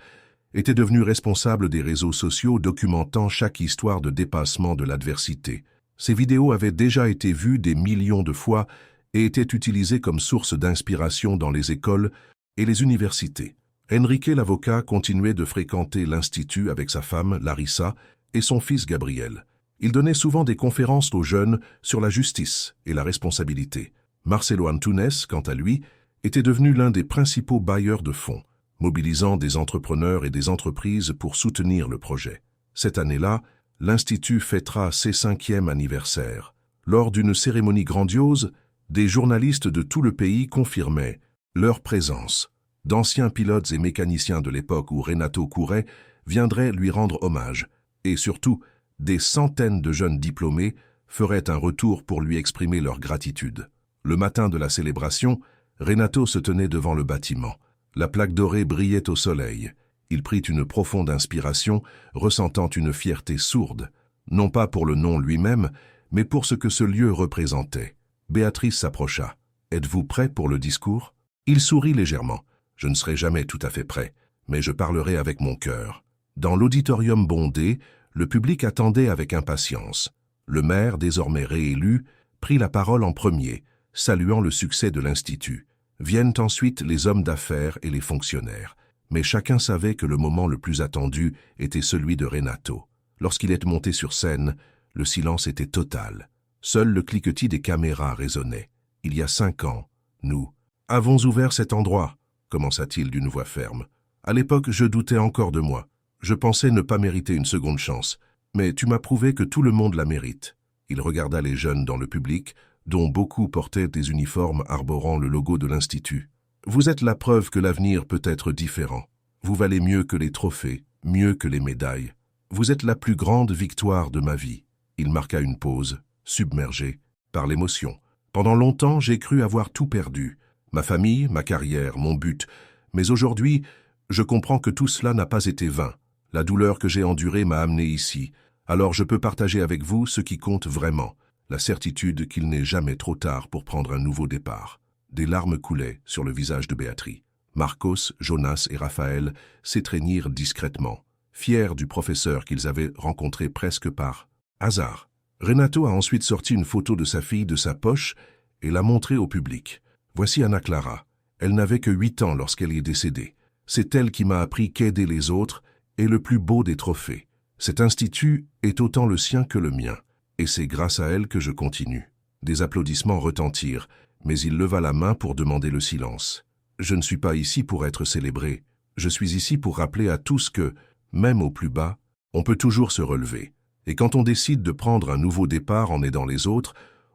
était devenu responsable des réseaux sociaux documentant chaque histoire de dépassement de l'adversité. Ces vidéos avaient déjà été vues des millions de fois et étaient utilisées comme source d'inspiration dans les écoles et les universités. Enrique l'avocat continuait de fréquenter l'Institut avec sa femme, Larissa, et son fils Gabriel. Il donnait souvent des conférences aux jeunes sur la justice et la responsabilité. Marcelo Antunes, quant à lui, était devenu l'un des principaux bailleurs de fonds, mobilisant des entrepreneurs et des entreprises pour soutenir le projet. Cette année-là, l'Institut fêtera ses 5e anniversaire. Lors d'une cérémonie grandiose, des journalistes de tout le pays confirmaient leur présence. D'anciens pilotes et mécaniciens de l'époque où Renato courait viendraient lui rendre hommage, et surtout, des centaines de jeunes diplômés feraient un retour pour lui exprimer leur gratitude. Le matin de la célébration, Renato se tenait devant le bâtiment. La plaque dorée brillait au soleil. Il prit une profonde inspiration, ressentant une fierté sourde, non pas pour le nom lui-même, mais pour ce que ce lieu représentait. Béatrice s'approcha. « Êtes-vous prêt pour le discours ?» Il sourit légèrement. « Je ne serai jamais tout à fait prêt, mais je parlerai avec mon cœur. » Dans l'auditorium bondé, le public attendait avec impatience. Le maire, désormais réélu, prit la parole en premier, saluant le succès de l'Institut. Viennent ensuite les hommes d'affaires et les fonctionnaires. Mais chacun savait que le moment le plus attendu était celui de Renato. Lorsqu'il est monté sur scène, le silence était total. Seul le cliquetis des caméras résonnait. « Il y a 5 ans, nous avons ouvert cet endroit, » commença-t-il d'une voix ferme. « À l'époque, je doutais encore de moi. Je pensais ne pas mériter une seconde chance. Mais tu m'as prouvé que tout le monde la mérite. » Il regarda les jeunes dans le public, dont beaucoup portaient des uniformes arborant le logo de l'Institut. « Vous êtes la preuve que l'avenir peut être différent. Vous valez mieux que les trophées, mieux que les médailles. Vous êtes la plus grande victoire de ma vie. » Il marqua une pause, submergé par l'émotion. « Pendant longtemps, j'ai cru avoir tout perdu. Ma famille, ma carrière, mon but. Mais aujourd'hui, je comprends que tout cela n'a pas été vain. La douleur que j'ai endurée m'a amené ici. Alors je peux partager avec vous ce qui compte vraiment, la certitude qu'il n'est jamais trop tard pour prendre un nouveau départ. » Des larmes coulaient sur le visage de Béatrice. Marcos, Jonas et Raphaël s'étreignirent discrètement, fiers du professeur qu'ils avaient rencontré presque par hasard. Renato a ensuite sorti une photo de sa fille de sa poche et l'a montrée au public. « Voici Anna Clara. Elle n'avait que 8 ans lorsqu'elle est décédée. C'est elle qui m'a appris qu'aider les autres est le plus beau des trophées. Cet institut est autant le sien que le mien, et c'est grâce à elle que je continue. » Des applaudissements retentirent, mais il leva la main pour demander le silence. « Je ne suis pas ici pour être célébré. Je suis ici pour rappeler à tous que, même au plus bas, on peut toujours se relever. Et quand on décide de prendre un nouveau départ en aidant les autres,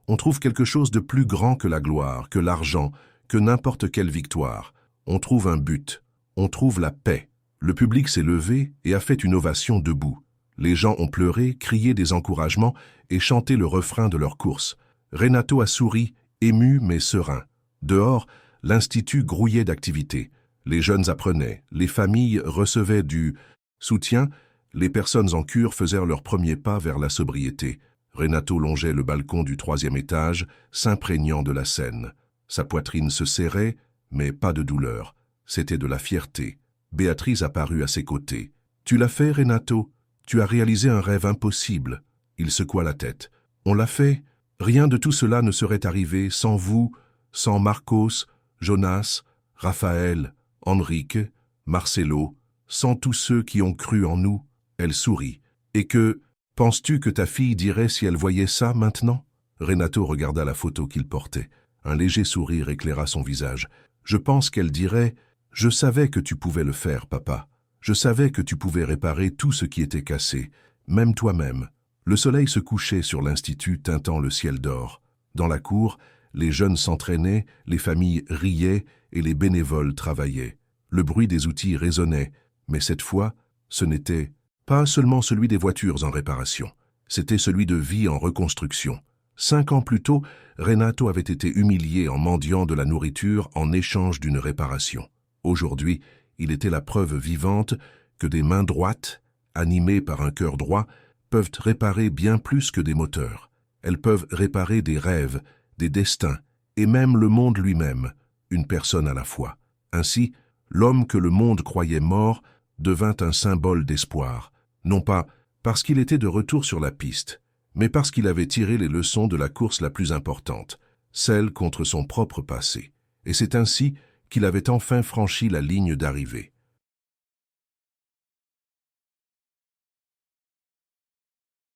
on trouve quelque chose de plus grand que la gloire, que l'argent, que n'importe quelle victoire. On trouve un but. On trouve la paix. » Le public s'est levé et a fait une ovation debout. Les gens ont pleuré, crié des encouragements et chanté le refrain de leur course. Renato a souri, ému mais serein. Dehors, l'Institut grouillait d'activité. Les jeunes apprenaient, les familles recevaient du soutien, les personnes en cure faisaient leurs premiers pas vers la sobriété. Renato longeait le balcon du 3e étage, s'imprégnant de la scène. Sa poitrine se serrait, mais pas de douleur. C'était de la fierté. Béatrice apparut à ses côtés. « Tu l'as fait, Renato? Tu as réalisé un rêve impossible. » Il secoua la tête. « On l'a fait. Rien de tout cela ne serait arrivé sans vous, sans Marcos, Jonas, Raphaël, Enrique, Marcelo, sans tous ceux qui ont cru en nous. » Elle sourit. « Et que, penses-tu que ta fille dirait si elle voyait ça maintenant ?» Renato regarda la photo qu'il portait. Un léger sourire éclaira son visage. « Je pense qu'elle dirait « Je savais que tu pouvais le faire, papa. Je savais que tu pouvais réparer tout ce qui était cassé, même toi-même. » Le soleil se couchait sur l'Institut teintant le ciel d'or. Dans la cour, les jeunes s'entraînaient, les familles riaient et les bénévoles travaillaient. Le bruit des outils résonnait, mais cette fois, ce n'était pas seulement celui des voitures en réparation. C'était celui de vie en reconstruction. 5 ans plus tôt, Renato avait été humilié en mendiant de la nourriture en échange d'une réparation. Aujourd'hui, il était la preuve vivante que des mains droites, animées par un cœur droit, peuvent réparer bien plus que des moteurs. Elles peuvent réparer des rêves, des destins, et même le monde lui-même, une personne à la fois. Ainsi, l'homme que le monde croyait mort devint un symbole d'espoir, non pas parce qu'il était de retour sur la piste, mais parce qu'il avait tiré les leçons de la course la plus importante, celle contre son propre passé. Et c'est ainsi qu'il avait enfin franchi la ligne d'arrivée.